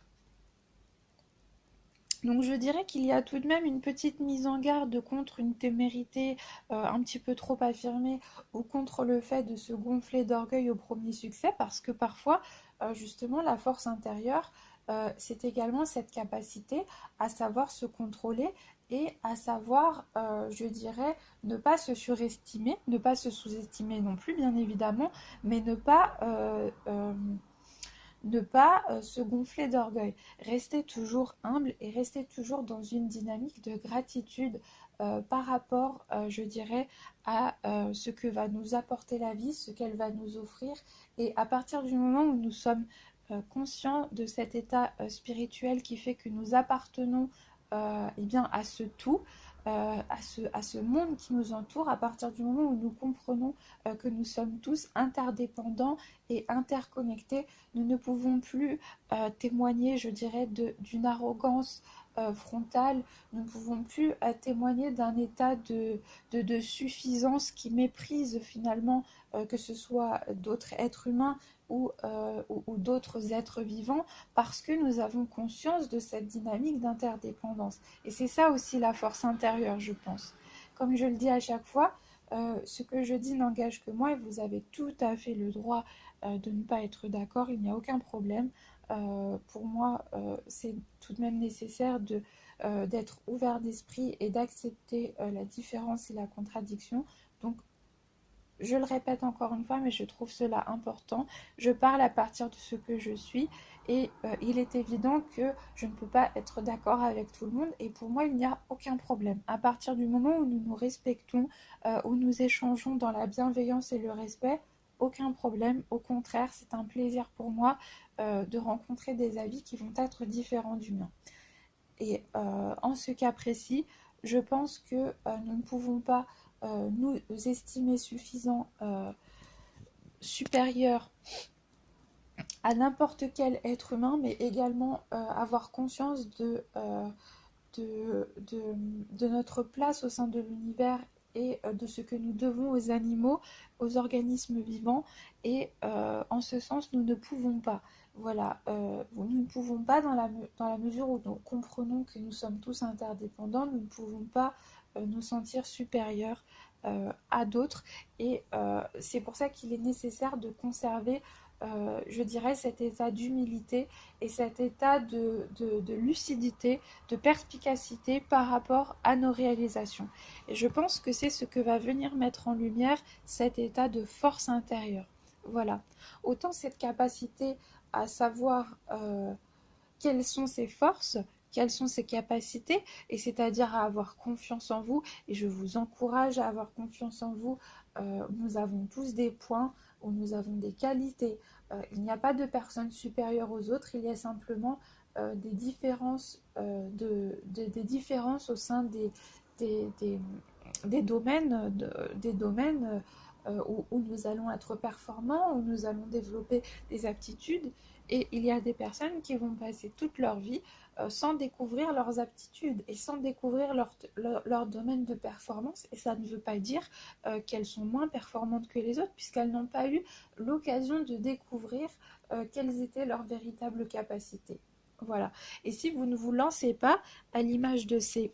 Donc je dirais qu'il y a tout de même une petite mise en garde contre une témérité un petit peu trop affirmée ou contre le fait de se gonfler d'orgueil au premier succès, parce que parfois justement la force intérieure c'est également cette capacité à savoir se contrôler et à savoir, je dirais, ne pas se surestimer, ne pas se sous-estimer non plus bien évidemment, mais ne pas se gonfler d'orgueil. Rester toujours humble et rester toujours dans une dynamique de gratitude par rapport, je dirais, à ce que va nous apporter la vie, ce qu'elle va nous offrir. Et à partir du moment où nous sommes conscients de cet état spirituel qui fait que nous appartenons eh bien, à ce tout, à ce monde qui nous entoure, à partir du moment où nous comprenons que nous sommes tous interdépendants et interconnectés, nous ne pouvons plus témoigner, je dirais, d'une arrogance frontale, nous ne pouvons plus témoigner d'un état de suffisance qui méprise finalement que ce soit d'autres êtres humains ou d'autres êtres vivants, parce que nous avons conscience de cette dynamique d'interdépendance. Et c'est ça aussi la force intérieure, je pense. Comme je le dis à chaque fois, ce que je dis n'engage que moi et vous avez tout à fait le droit de ne pas être d'accord, il n'y a aucun problème. Pour moi, c'est tout de même nécessaire d'être ouvert d'esprit et d'accepter la différence et la contradiction. Donc, je le répète encore une fois, mais je trouve cela important. Je parle à partir de ce que je suis et il est évident que je ne peux pas être d'accord avec tout le monde et pour moi, il n'y a aucun problème. À partir du moment où nous nous respectons, où nous échangeons dans la bienveillance et le respect, aucun problème. Au contraire, c'est un plaisir pour moi de rencontrer des avis qui vont être différents du mien. Et en ce cas précis, je pense que nous ne pouvons pas nous estimer suffisants, supérieurs à n'importe quel être humain, mais également avoir conscience de notre place au sein de l'univers et de ce que nous devons aux animaux, aux organismes vivants. Et en ce sens, nous ne pouvons pas. Voilà, nous ne pouvons pas dans la mesure où nous comprenons que nous sommes tous interdépendants, nous ne pouvons pas nous sentir supérieurs à d'autres. Et c'est pour ça qu'il est nécessaire de conserver je dirais, cet état d'humilité et cet état de lucidité, de perspicacité par rapport à nos réalisations. Et je pense que c'est ce que va venir mettre en lumière cet état de force intérieure. Voilà. Autant cette capacité à savoir quelles sont ses forces, quelles sont ses capacités, et c'est-à-dire à avoir confiance en vous. Et je vous encourage à avoir confiance en vous. Nous avons tous des points où nous avons des qualités. Il n'y a pas de personnes supérieures aux autres, il y a simplement des différences, des différences au sein des domaines, où nous allons être performants, où nous allons développer des aptitudes. Et il y a des personnes qui vont passer toute leur vie sans découvrir leurs aptitudes et sans découvrir leur domaine de performance. Et ça ne veut pas dire qu'elles sont moins performantes que les autres, puisqu'elles n'ont pas eu l'occasion de découvrir quelles étaient leurs véritables capacités. Voilà. Et si vous ne vous lancez pas à l'image de ces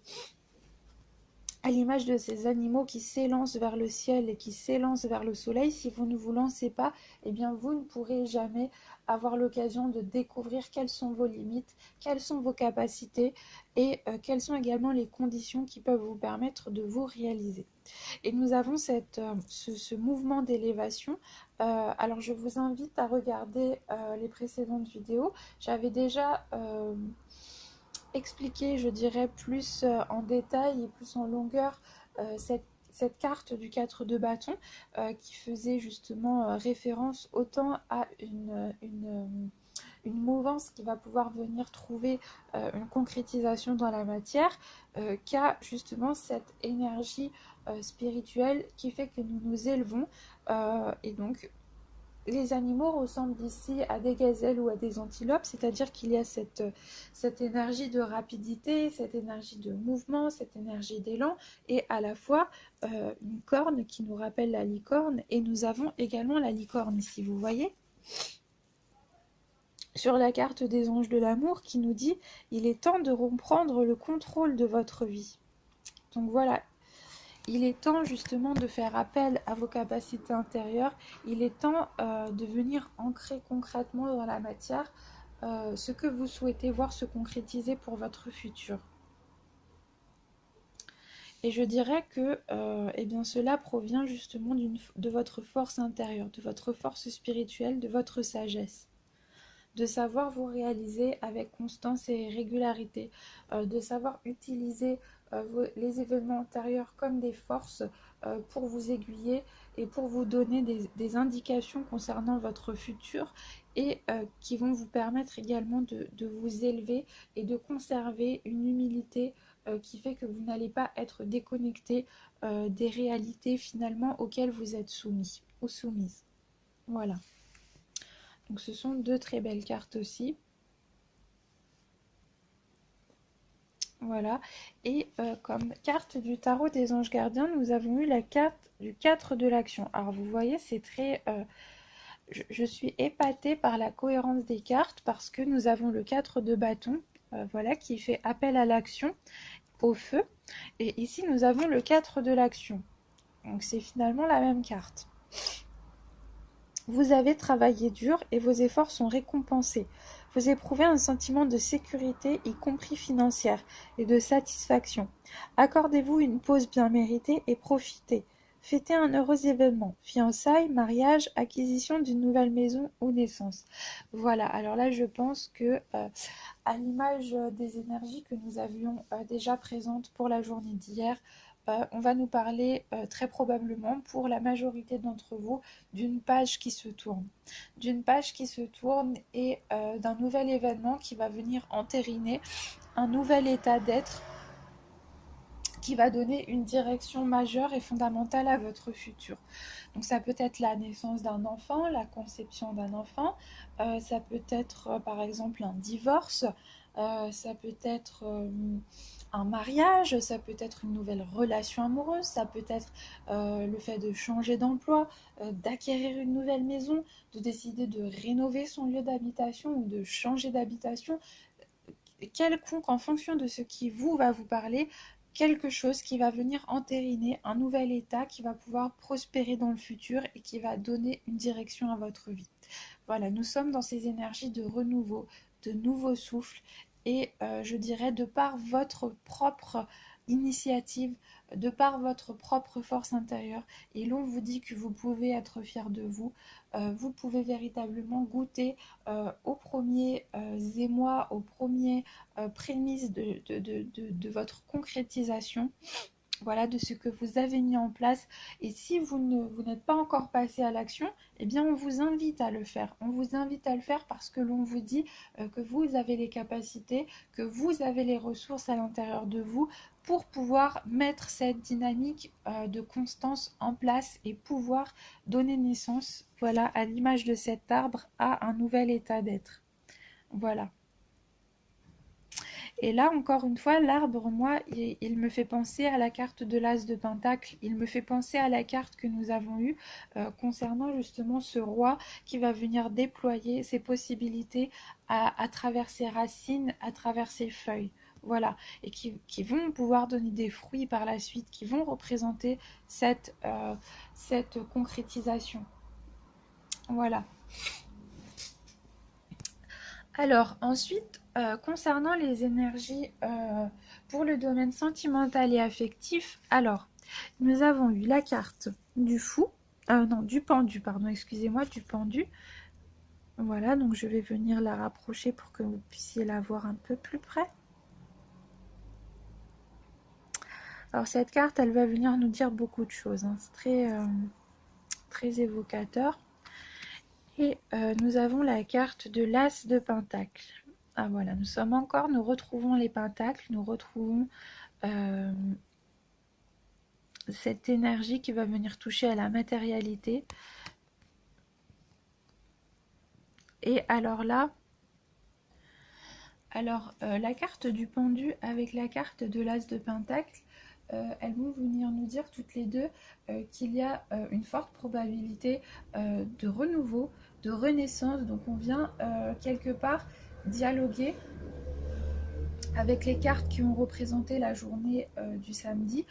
animaux qui s'élancent vers le ciel et qui s'élancent vers le soleil, si vous ne vous lancez pas, eh bien vous ne pourrez jamais avoir l'occasion de découvrir quelles sont vos limites, quelles sont vos capacités et quelles sont également les conditions qui peuvent vous permettre de vous réaliser. Et nous avons ce mouvement d'élévation. Alors je vous invite à regarder les précédentes vidéos. J'avais déjà expliquer, je dirais, plus en détail et plus en longueur cette carte du 4 de bâton qui faisait justement référence autant à une mouvance qui va pouvoir venir trouver une concrétisation dans la matière qu'à justement cette énergie spirituelle qui fait que nous nous élevons et donc les animaux ressemblent ici à des gazelles ou à des antilopes, c'est-à-dire qu'il y a cette énergie de rapidité, cette énergie de mouvement, cette énergie d'élan, et à la fois une corne qui nous rappelle la licorne, et nous avons également la licorne ici, vous voyez ? Sur la carte des anges de l'amour qui nous dit « Il est temps de reprendre le contrôle de votre vie ». Donc voilà. Il est temps justement de faire appel à vos capacités intérieures. Il est temps de venir ancrer concrètement dans la matière ce que vous souhaitez voir se concrétiser pour votre futur. Et je dirais que eh bien, cela provient justement de votre force intérieure, de votre force spirituelle, de votre sagesse. De savoir vous réaliser avec constance et régularité, de savoir utiliser les événements antérieurs comme des forces pour vous aiguiller et pour vous donner des indications concernant votre futur et qui vont vous permettre également de vous élever et de conserver une humilité qui fait que vous n'allez pas être déconnecté des réalités finalement auxquelles vous êtes soumis ou soumise. Voilà. Donc ce sont deux très belles cartes aussi. Voilà. Et comme carte du tarot des anges gardiens, nous avons eu la carte du 4 de l'action. Alors vous voyez, c'est très... je suis épatée par la cohérence des cartes parce que nous avons le 4 de bâton, voilà, qui fait appel à l'action, au feu. Et ici, nous avons le 4 de l'action. Donc c'est finalement la même carte. Vous avez travaillé dur et vos efforts sont récompensés. Vous éprouvez un sentiment de sécurité, y compris financière, et de satisfaction. Accordez-vous une pause bien méritée et profitez. Fêtez un heureux événement, fiançailles, mariage, acquisition d'une nouvelle maison ou naissance. Voilà, alors là je pense que à l'image des énergies que nous avions déjà présentes pour la journée d'hier, on va nous parler très probablement pour la majorité d'entre vous d'une page qui se tourne. D'une page qui se tourne et d'un nouvel événement qui va venir entériner un nouvel état d'être qui va donner une direction majeure et fondamentale à votre futur. Donc ça peut être la naissance d'un enfant, la conception d'un enfant, ça peut être par exemple un divorce, ça peut être un mariage, ça peut être une nouvelle relation amoureuse, ça peut être le fait de changer d'emploi, d'acquérir une nouvelle maison, de décider de rénover son lieu d'habitation ou de changer d'habitation, quelconque en fonction de ce qui vous va vous parler, quelque chose qui va venir entériner un nouvel état qui va pouvoir prospérer dans le futur et qui va donner une direction à votre vie. Voilà, nous sommes dans ces énergies de renouveau, de nouveau souffle, et je dirais de par votre propre initiative, de par votre propre force intérieure, et l'on vous dit que vous pouvez être fier de vous, vous pouvez véritablement goûter aux premiers émois, aux premiers prémices de votre concrétisation, voilà, de ce que vous avez mis en place. Et si vous n'êtes pas encore passé à l'action, eh bien on vous invite à le faire. On vous invite à le faire parce que l'on vous dit que vous avez les capacités, que vous avez les ressources à l'intérieur de vous pour pouvoir mettre cette dynamique de constance en place et pouvoir donner naissance, voilà, à l'image de cet arbre, à un nouvel état d'être. Voilà. Et là, encore une fois, l'arbre, moi, il me fait penser à la carte de l'As de Pentacle. Il me fait penser à la carte que nous avons eue concernant justement ce roi qui va venir déployer ses possibilités à travers ses racines, à travers ses feuilles. Voilà, et qui vont pouvoir donner des fruits par la suite, qui vont représenter cette concrétisation. Voilà. Alors ensuite, concernant les énergies pour le domaine sentimental et affectif, alors nous avons eu la carte du fou, non, du pendu, pardon, excusez-moi, du pendu. Voilà, donc je vais venir la rapprocher pour que vous puissiez la voir un peu plus près. Alors cette carte, elle va venir nous dire beaucoup de choses, hein. C'est très évocateur. Et nous avons la carte de l'As de Pentacle. Ah voilà, nous retrouvons les pentacles, nous retrouvons cette énergie qui va venir toucher à la matérialité. Et alors là, la carte du pendu avec la carte de l'As de Pentacle, elles vont venir nous dire toutes les deux qu'il y a une forte probabilité de renouveau, de renaissance. Donc on vient quelque part dialoguer avec les cartes qui ont représenté la journée du samedi,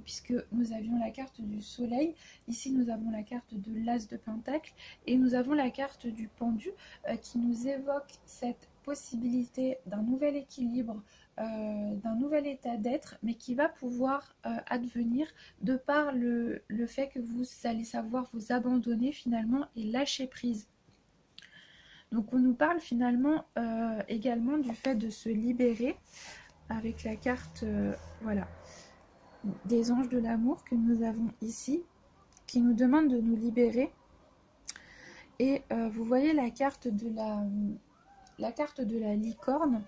puisque nous avions la carte du soleil, ici nous avons la carte de l'As de Pentacle, et nous avons la carte du pendu qui nous évoque cette possibilité d'un nouvel équilibre, d'un nouvel état d'être, mais qui va pouvoir advenir de par le fait que vous allez savoir vous abandonner finalement et lâcher prise. Donc on nous parle finalement également du fait de se libérer avec la carte voilà, des anges de l'amour que nous avons ici, qui nous demande de nous libérer. Et vous voyez la carte de la licorne,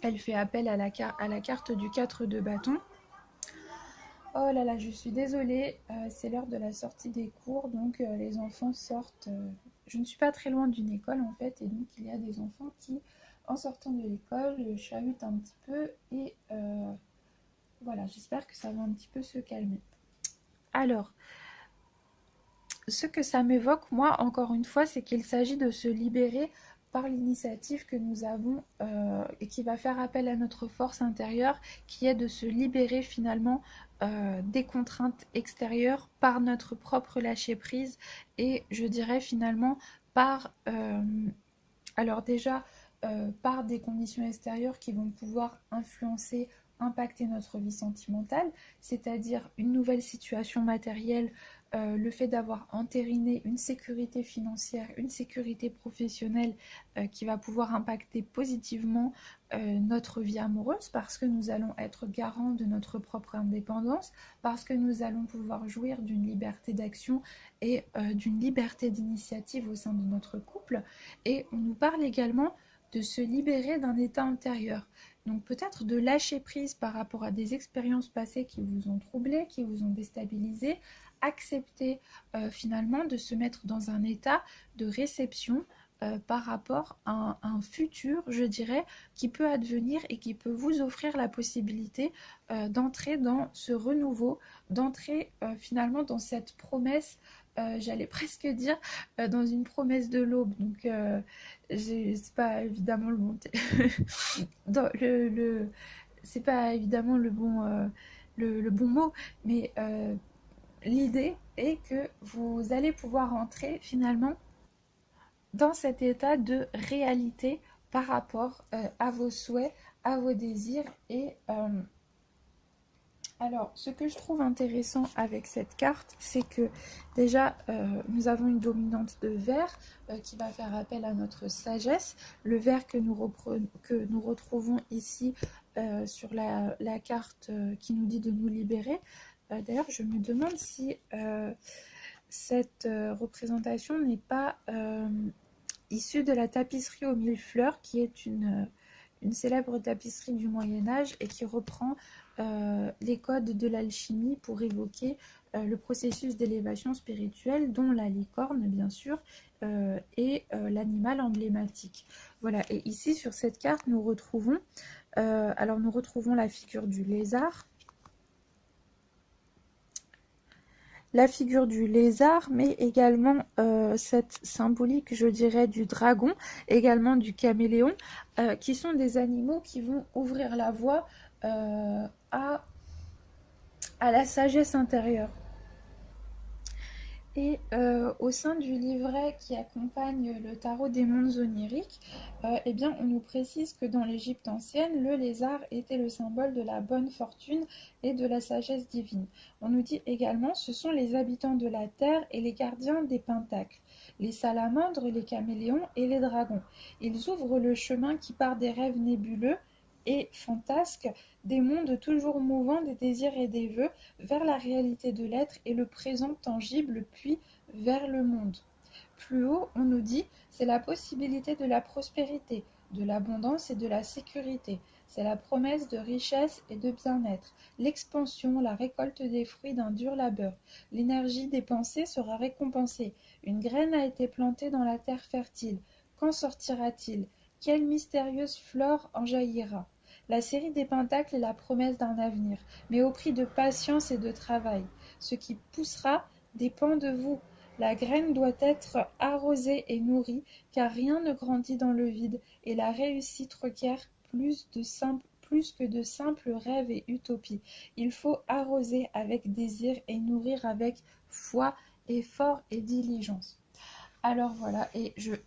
elle fait appel à la carte du 4 de bâton. Oh là là, je suis désolée, c'est l'heure de la sortie des cours, donc les enfants sortent. Je ne suis pas très loin d'une école en fait, et donc il y a des enfants qui, en sortant de l'école, chahutent un petit peu, et voilà, j'espère que ça va un petit peu se calmer. Alors, ce que ça m'évoque, moi, encore une fois, c'est qu'il s'agit de se libérer par l'initiative que nous avons et qui va faire appel à notre force intérieure, qui est de se libérer finalement des contraintes extérieures par notre propre lâcher-prise, et je dirais finalement par alors déjà par des conditions extérieures qui vont pouvoir influencer, impacter notre vie sentimentale, c'est-à-dire une nouvelle situation matérielle, le fait d'avoir entériné une sécurité financière, une sécurité professionnelle qui va pouvoir impacter positivement notre vie amoureuse, parce que nous allons être garants de notre propre indépendance, parce que nous allons pouvoir jouir d'une liberté d'action et d'une liberté d'initiative au sein de notre couple. Et on nous parle également de se libérer d'un état antérieur. Donc peut-être de lâcher prise par rapport à des expériences passées qui vous ont troublé, qui vous ont déstabilisé, accepter finalement de se mettre dans un état de réception par rapport à un futur, je dirais, qui peut advenir et qui peut vous offrir la possibilité d'entrer dans ce renouveau, d'entrer finalement dans cette promesse, j'allais presque dire, dans une promesse de l'aube. Donc c'est pas évidemment le bon c'est pas évidemment le bon mot, mais l'idée est que vous allez pouvoir entrer finalement dans cet état de réalité par rapport à vos souhaits, à vos désirs. Et alors, ce que je trouve intéressant avec cette carte, c'est que déjà, nous avons une dominante de vert qui va faire appel à notre sagesse. Le vert que nous retrouvons ici sur la carte qui nous dit de nous libérer. D'ailleurs, je me demande si cette représentation n'est pas issue de la tapisserie aux 1000 fleurs, qui est une célèbre tapisserie du Moyen-Âge et qui reprend les codes de l'alchimie pour évoquer le processus d'élévation spirituelle, dont la licorne, bien sûr, est l'animal emblématique. Voilà, et ici, sur cette carte, nous retrouvons la figure du lézard, mais également cette symbolique, je dirais, du dragon, également du caméléon, qui sont des animaux qui vont ouvrir la voie à la sagesse intérieure. Et au sein du livret qui accompagne le tarot des mondes oniriques, eh bien, on nous précise que dans l'Égypte ancienne, le lézard était le symbole de la bonne fortune et de la sagesse divine. On nous dit également ce sont les habitants de la terre et les gardiens des pentacles, les salamandres, les caméléons et les dragons. Ils ouvrent le chemin qui part des rêves nébuleux et fantasques, des mondes toujours mouvants, des désirs et des vœux, vers la réalité de l'être et le présent tangible, puis vers le monde. Plus haut, on nous dit, c'est la possibilité de la prospérité, de l'abondance et de la sécurité. C'est la promesse de richesse et de bien-être, l'expansion, la récolte des fruits d'un dur labeur. L'énergie dépensée sera récompensée. Une graine a été plantée dans la terre fertile. Qu'en sortira-t-il? Quelle mystérieuse flore en jaillira? La série des pentacles est la promesse d'un avenir, mais au prix de patience et de travail. Ce qui poussera dépend de vous. La graine doit être arrosée et nourrie, car rien ne grandit dans le vide, et la réussite requiert plus que de simples rêves et utopies. Il faut arroser avec désir et nourrir avec foi, effort et diligence. Alors voilà,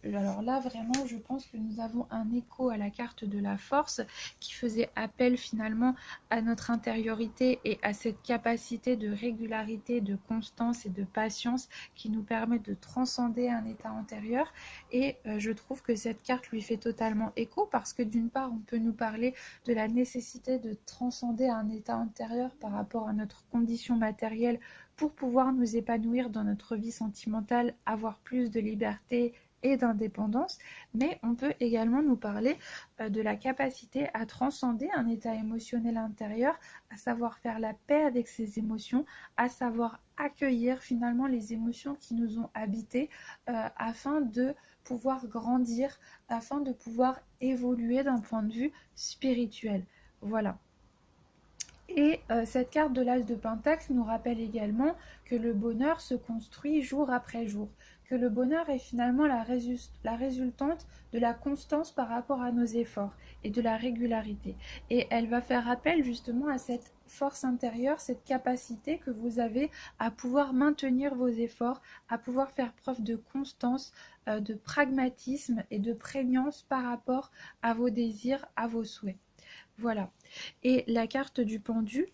alors là vraiment je pense que nous avons un écho à la carte de la force qui faisait appel finalement à notre intériorité et à cette capacité de régularité, de constance et de patience qui nous permet de transcender un état antérieur. Et je trouve que cette carte lui fait totalement écho parce que d'une part on peut nous parler de la nécessité de transcender un état antérieur par rapport à notre condition matérielle pour pouvoir nous épanouir dans notre vie sentimentale, avoir plus de liberté et d'indépendance, mais on peut également nous parler de la capacité à transcender un état émotionnel intérieur, à savoir faire la paix avec ses émotions, à savoir accueillir finalement les émotions qui nous ont habités afin de pouvoir grandir, afin de pouvoir évoluer d'un point de vue spirituel. Voilà. Et cette carte de l'As de Pentacle nous rappelle également que le bonheur se construit jour après jour, que le bonheur est finalement la résultante de la constance par rapport à nos efforts et de la régularité. Et elle va faire appel justement à cette force intérieure, cette capacité que vous avez à pouvoir maintenir vos efforts, à pouvoir faire preuve de constance, de pragmatisme et de prégnance par rapport à vos désirs, à vos souhaits. Voilà. Et la carte du pendu,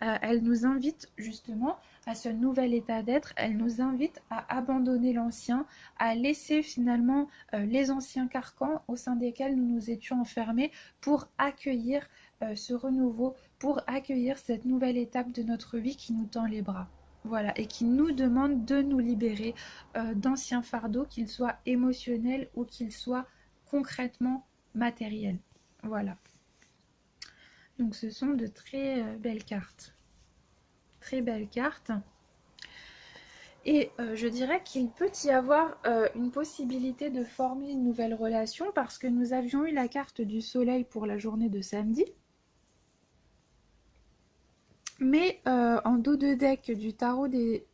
elle nous invite justement à ce nouvel état d'être, elle nous invite à abandonner l'ancien, à laisser finalement les anciens carcans au sein desquels nous nous étions enfermés pour accueillir ce renouveau, pour accueillir cette nouvelle étape de notre vie qui nous tend les bras. Voilà, et qui nous demande de nous libérer d'anciens fardeaux, qu'ils soient émotionnels ou qu'ils soient concrètement matériels. Voilà. Donc ce sont de très belles cartes. Très belles cartes. Et je dirais qu'il peut y avoir une possibilité de former une nouvelle relation parce que nous avions eu la carte du soleil pour la journée de samedi. Mais en dos de deck du tarot de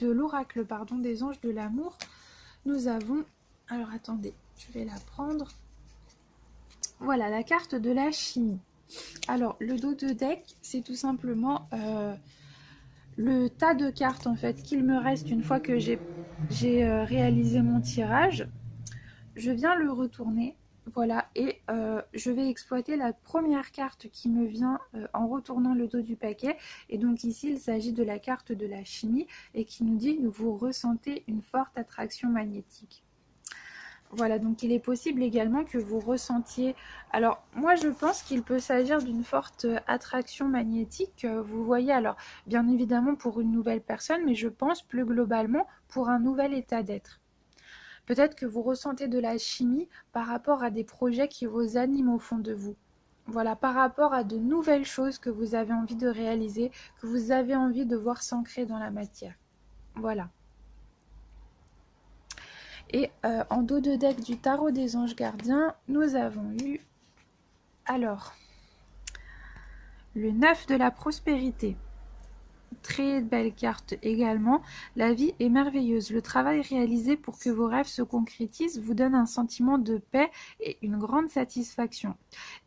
l'oracle des anges de l'amour, nous avons... Alors attendez, je vais la prendre. Voilà, la carte de la chimie. Alors, le dos de deck, c'est tout simplement le tas de cartes en fait qu'il me reste une fois que j'ai réalisé mon tirage. je viens le retourner. Voilà, et je vais exploiter la première carte qui me vient en retournant le dos du paquet. Et donc ici, il s'agit de la carte de la chimie et qui nous dit que vous ressentez une forte attraction magnétique. Voilà, donc il est possible également que vous ressentiez... Alors, moi, je pense qu'il peut s'agir d'une forte attraction magnétique. Vous voyez, alors, bien évidemment pour une nouvelle personne, mais je pense plus globalement pour un nouvel état d'être. Peut-être que vous ressentez de la chimie par rapport à des projets qui vous animent au fond de vous. Voilà, par rapport à de nouvelles choses que vous avez envie de réaliser, que vous avez envie de voir s'ancrer dans la matière. Voilà. Et en dos de deck du tarot des anges gardiens, nous avons eu, alors, le 9 de la prospérité. Très belle carte également. La vie est merveilleuse. Le travail réalisé pour que vos rêves se concrétisent vous donne un sentiment de paix et une grande satisfaction.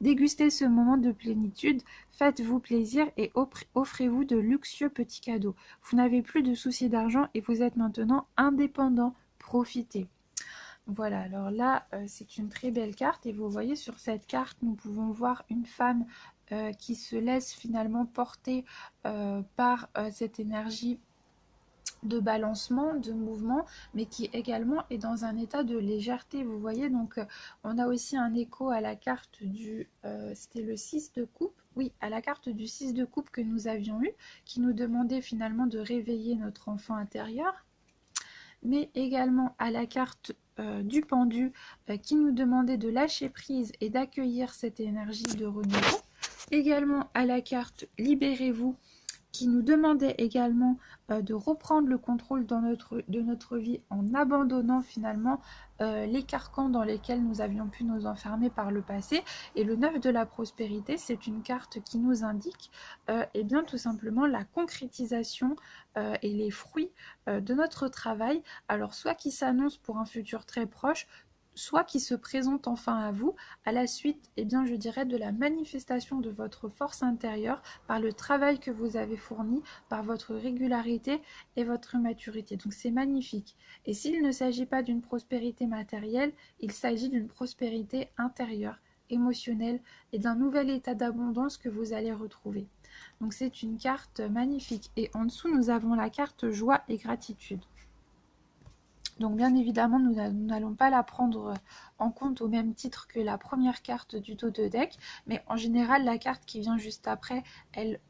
Dégustez ce moment de plénitude, faites-vous plaisir et offrez-vous de luxueux petits cadeaux. Vous n'avez plus de soucis d'argent et vous êtes maintenant indépendant. Profitez. Voilà, alors là, c'est une très belle carte et vous voyez sur cette carte, nous pouvons voir une femme qui se laisse finalement porter par cette énergie de balancement, de mouvement, mais qui également est dans un état de légèreté. Vous voyez, donc on a aussi un écho à la carte du... c'était le 6 de coupe. Oui, à la carte du 6 de coupe que nous avions eu, qui nous demandait finalement de réveiller notre enfant intérieur, mais également à la carte du pendu qui nous demandait de lâcher prise et d'accueillir cette énergie de renouveau. Également à la carte Libérez-vous qui nous demandait également de reprendre le contrôle de notre vie en abandonnant finalement les carcans dans lesquels nous avions pu nous enfermer par le passé. Et le 9 de la prospérité, c'est une carte qui nous indique eh bien, tout simplement la concrétisation et les fruits de notre travail, alors soit qui s'annonce pour un futur très proche, soit qui se présente enfin à vous à la suite, eh bien, je dirais, de la manifestation de votre force intérieure par le travail que vous avez fourni, par votre régularité et votre maturité. Donc c'est magnifique. Et s'il ne s'agit pas d'une prospérité matérielle, il s'agit d'une prospérité intérieure, émotionnelle et d'un nouvel état d'abondance que vous allez retrouver. Donc c'est une carte magnifique. Et en dessous, nous avons la carte joie et gratitude. Donc bien évidemment, nous n'allons pas la prendre en compte au même titre que la première carte du dos de deck, mais en général, la carte qui vient juste après, elle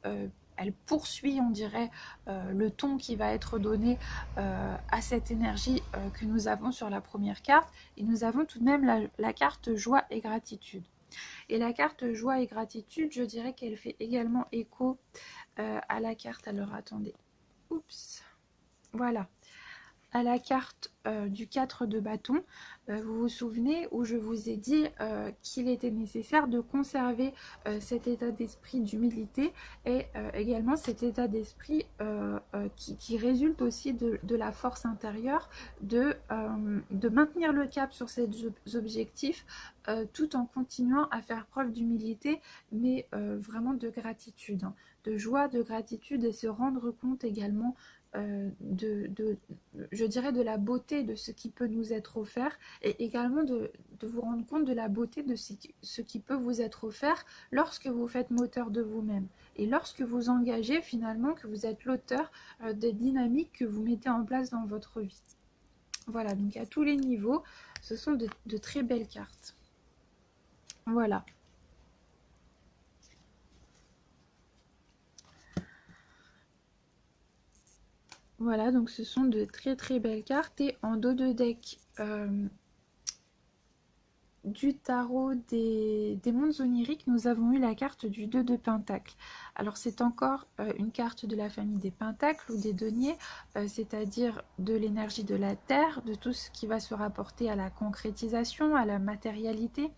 poursuit, on dirait, le ton qui va être donné à cette énergie que nous avons sur la première carte. Et nous avons tout de même la carte joie et gratitude. Et la carte joie et gratitude, je dirais qu'elle fait également écho à la carte, alors attendez, oups, voilà, à la carte du 4 de bâton. Vous vous souvenez où je vous ai dit qu'il était nécessaire de conserver cet état d'esprit d'humilité et également cet état d'esprit qui résulte aussi de la force intérieure, de maintenir le cap sur ces objectifs tout en continuant à faire preuve d'humilité, mais vraiment de gratitude, hein, de joie, de gratitude, et se rendre compte également je dirais, de la beauté de ce qui peut nous être offert, et également de vous rendre compte de la beauté de ce qui peut vous être offert lorsque vous faites moteur de vous-même et lorsque vous engagez finalement, que vous êtes l'auteur des dynamiques que vous mettez en place dans votre vie. Voilà, donc à tous les niveaux, ce sont de très belles cartes. Voilà. Voilà, donc ce sont de très très belles cartes. Et en dos de deck du tarot des mondes oniriques, nous avons eu la carte du 2 de Pentacle. Alors c'est encore une carte de la famille des Pentacles ou des deniers, c'est-à-dire de l'énergie de la Terre, de tout ce qui va se rapporter à la concrétisation, à la matérialité.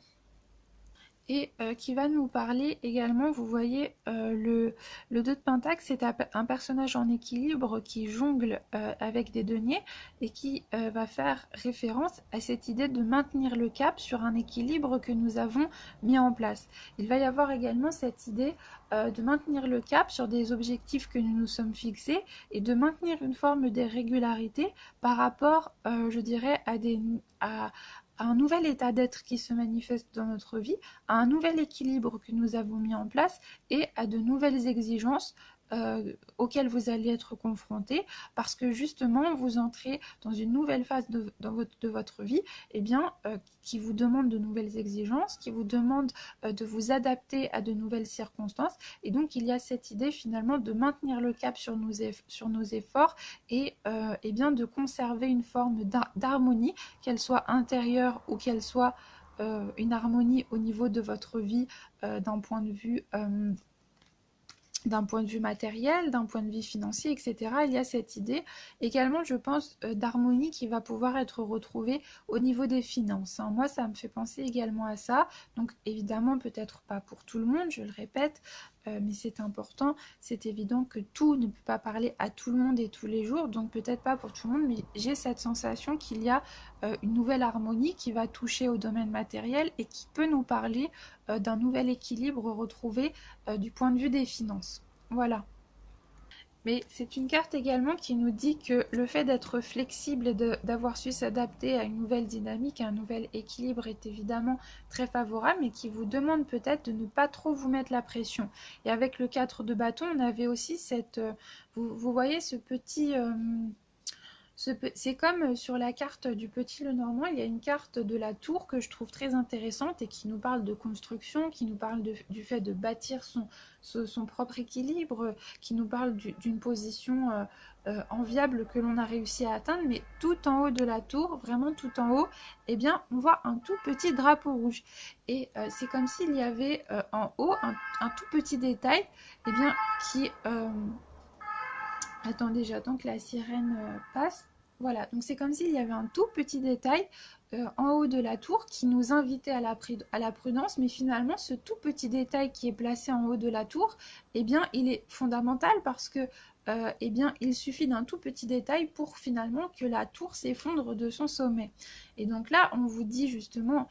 Et qui va nous parler également, vous voyez, le 2 de Pentacle, c'est un personnage en équilibre qui jongle avec des deniers et qui va faire référence à cette idée de maintenir le cap sur un équilibre que nous avons mis en place. Il va y avoir également cette idée de maintenir le cap sur des objectifs que nous nous sommes fixés et de maintenir une forme de régularité par rapport, je dirais, à un nouvel état d'être qui se manifeste dans notre vie, à un nouvel équilibre que nous avons mis en place et à de nouvelles exigences auxquelles vous allez être confrontés parce que justement vous entrez dans une nouvelle phase de votre vie qui vous demande de nouvelles exigences, qui vous demande de vous adapter à de nouvelles circonstances et donc il y a cette idée finalement de maintenir le cap sur nos efforts et bien de conserver une forme d'harmonie, qu'elle soit intérieure ou qu'elle soit une harmonie au niveau de votre vie d'un point de vue matériel, d'un point de vue financier, etc. Il y a cette idée également, je pense, d'harmonie qui va pouvoir être retrouvée au niveau des finances. Moi, ça me fait penser également à ça. Donc, évidemment, peut-être pas pour tout le monde, je le répète, mais c'est important. C'est évident que tout ne peut pas parler à tout le monde et tous les jours, donc peut-être pas pour tout le monde, mais j'ai cette sensation qu'il y a une nouvelle harmonie qui va toucher au domaine matériel et qui peut nous parler d'un nouvel équilibre retrouvé du point de vue des finances. Voilà. Mais c'est une carte également qui nous dit que le fait d'être flexible et d'avoir su s'adapter à une nouvelle dynamique, à un nouvel équilibre est évidemment très favorable, mais qui vous demande peut-être de ne pas trop vous mettre la pression. Et avec le 4 de bâton, on avait aussi cette... vous voyez ce petit... c'est comme sur la carte du Petit Lenormand, il y a une carte de la tour que je trouve très intéressante et qui nous parle de construction, qui nous parle du fait de bâtir son propre équilibre, qui nous parle d'une position enviable que l'on a réussi à atteindre, mais tout en haut de la tour, vraiment tout en haut, eh bien, on voit un tout petit drapeau rouge. Et c'est comme s'il y avait en haut un tout petit détail eh bien, qui... Attendez, j'attends que la sirène passe. Voilà, donc c'est comme s'il y avait un tout petit détail en haut de la tour qui nous invitait à la prudence, mais finalement ce tout petit détail qui est placé en haut de la tour, eh bien il est fondamental parce que eh bien, il suffit d'un tout petit détail pour finalement que la tour s'effondre de son sommet. Et donc là, on vous dit justement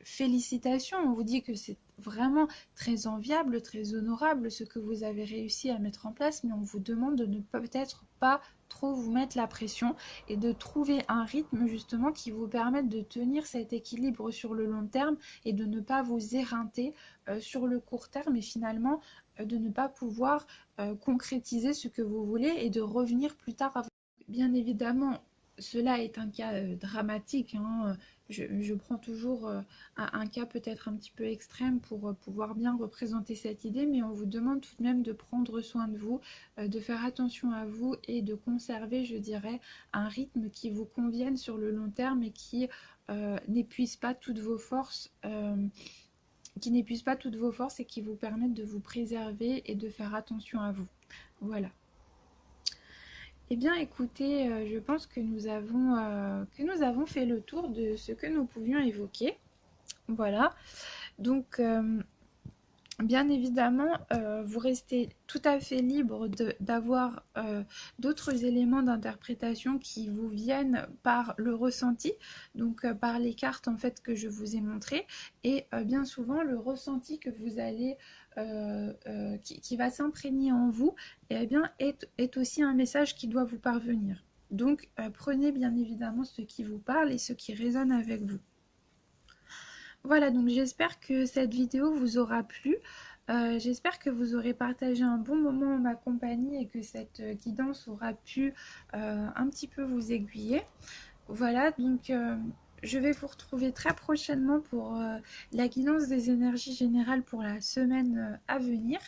félicitations, on vous dit que c'est vraiment très enviable, très honorable ce que vous avez réussi à mettre en place, mais on vous demande de ne peut-être pas trop vous mettre la pression et de trouver un rythme justement qui vous permette de tenir cet équilibre sur le long terme et de ne pas vous éreinter sur le court terme et finalement de ne pas pouvoir concrétiser ce que vous voulez et de revenir plus tard à vous. Bien évidemment, cela est un cas dramatique, hein. Je prends toujours un cas peut-être un petit peu extrême pour pouvoir bien représenter cette idée, mais on vous demande tout de même de prendre soin de vous, de faire attention à vous et de conserver, je dirais, un rythme qui vous convienne sur le long terme et qui n'épuise pas toutes vos forces. Et qui vous permettent de vous préserver et de faire attention à vous. Voilà. Eh bien écoutez, je pense que nous avons fait le tour de ce que nous pouvions évoquer. Voilà. Donc bien évidemment, vous restez tout à fait libre d'avoir d'autres éléments d'interprétation qui vous viennent par le ressenti, donc par les cartes en fait que je vous ai montrées, et bien souvent le ressenti que vous allez, qui va s'imprégner en vous, eh bien, est aussi un message qui doit vous parvenir. Donc prenez bien évidemment ce qui vous parle et ce qui résonne avec vous. Voilà, donc j'espère que cette vidéo vous aura plu. J'espère que vous aurez partagé un bon moment en ma compagnie et que cette guidance aura pu un petit peu vous aiguiller. Voilà, donc je vais vous retrouver très prochainement pour la guidance des énergies générales pour la semaine à venir.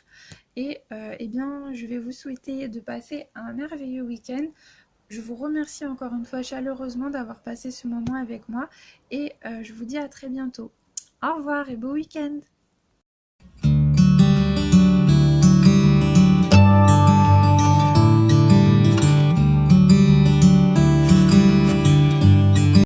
Et eh bien, je vais vous souhaiter de passer un merveilleux week-end. Je vous remercie encore une fois chaleureusement d'avoir passé ce moment avec moi et je vous dis à très bientôt. Au revoir et beau week-end!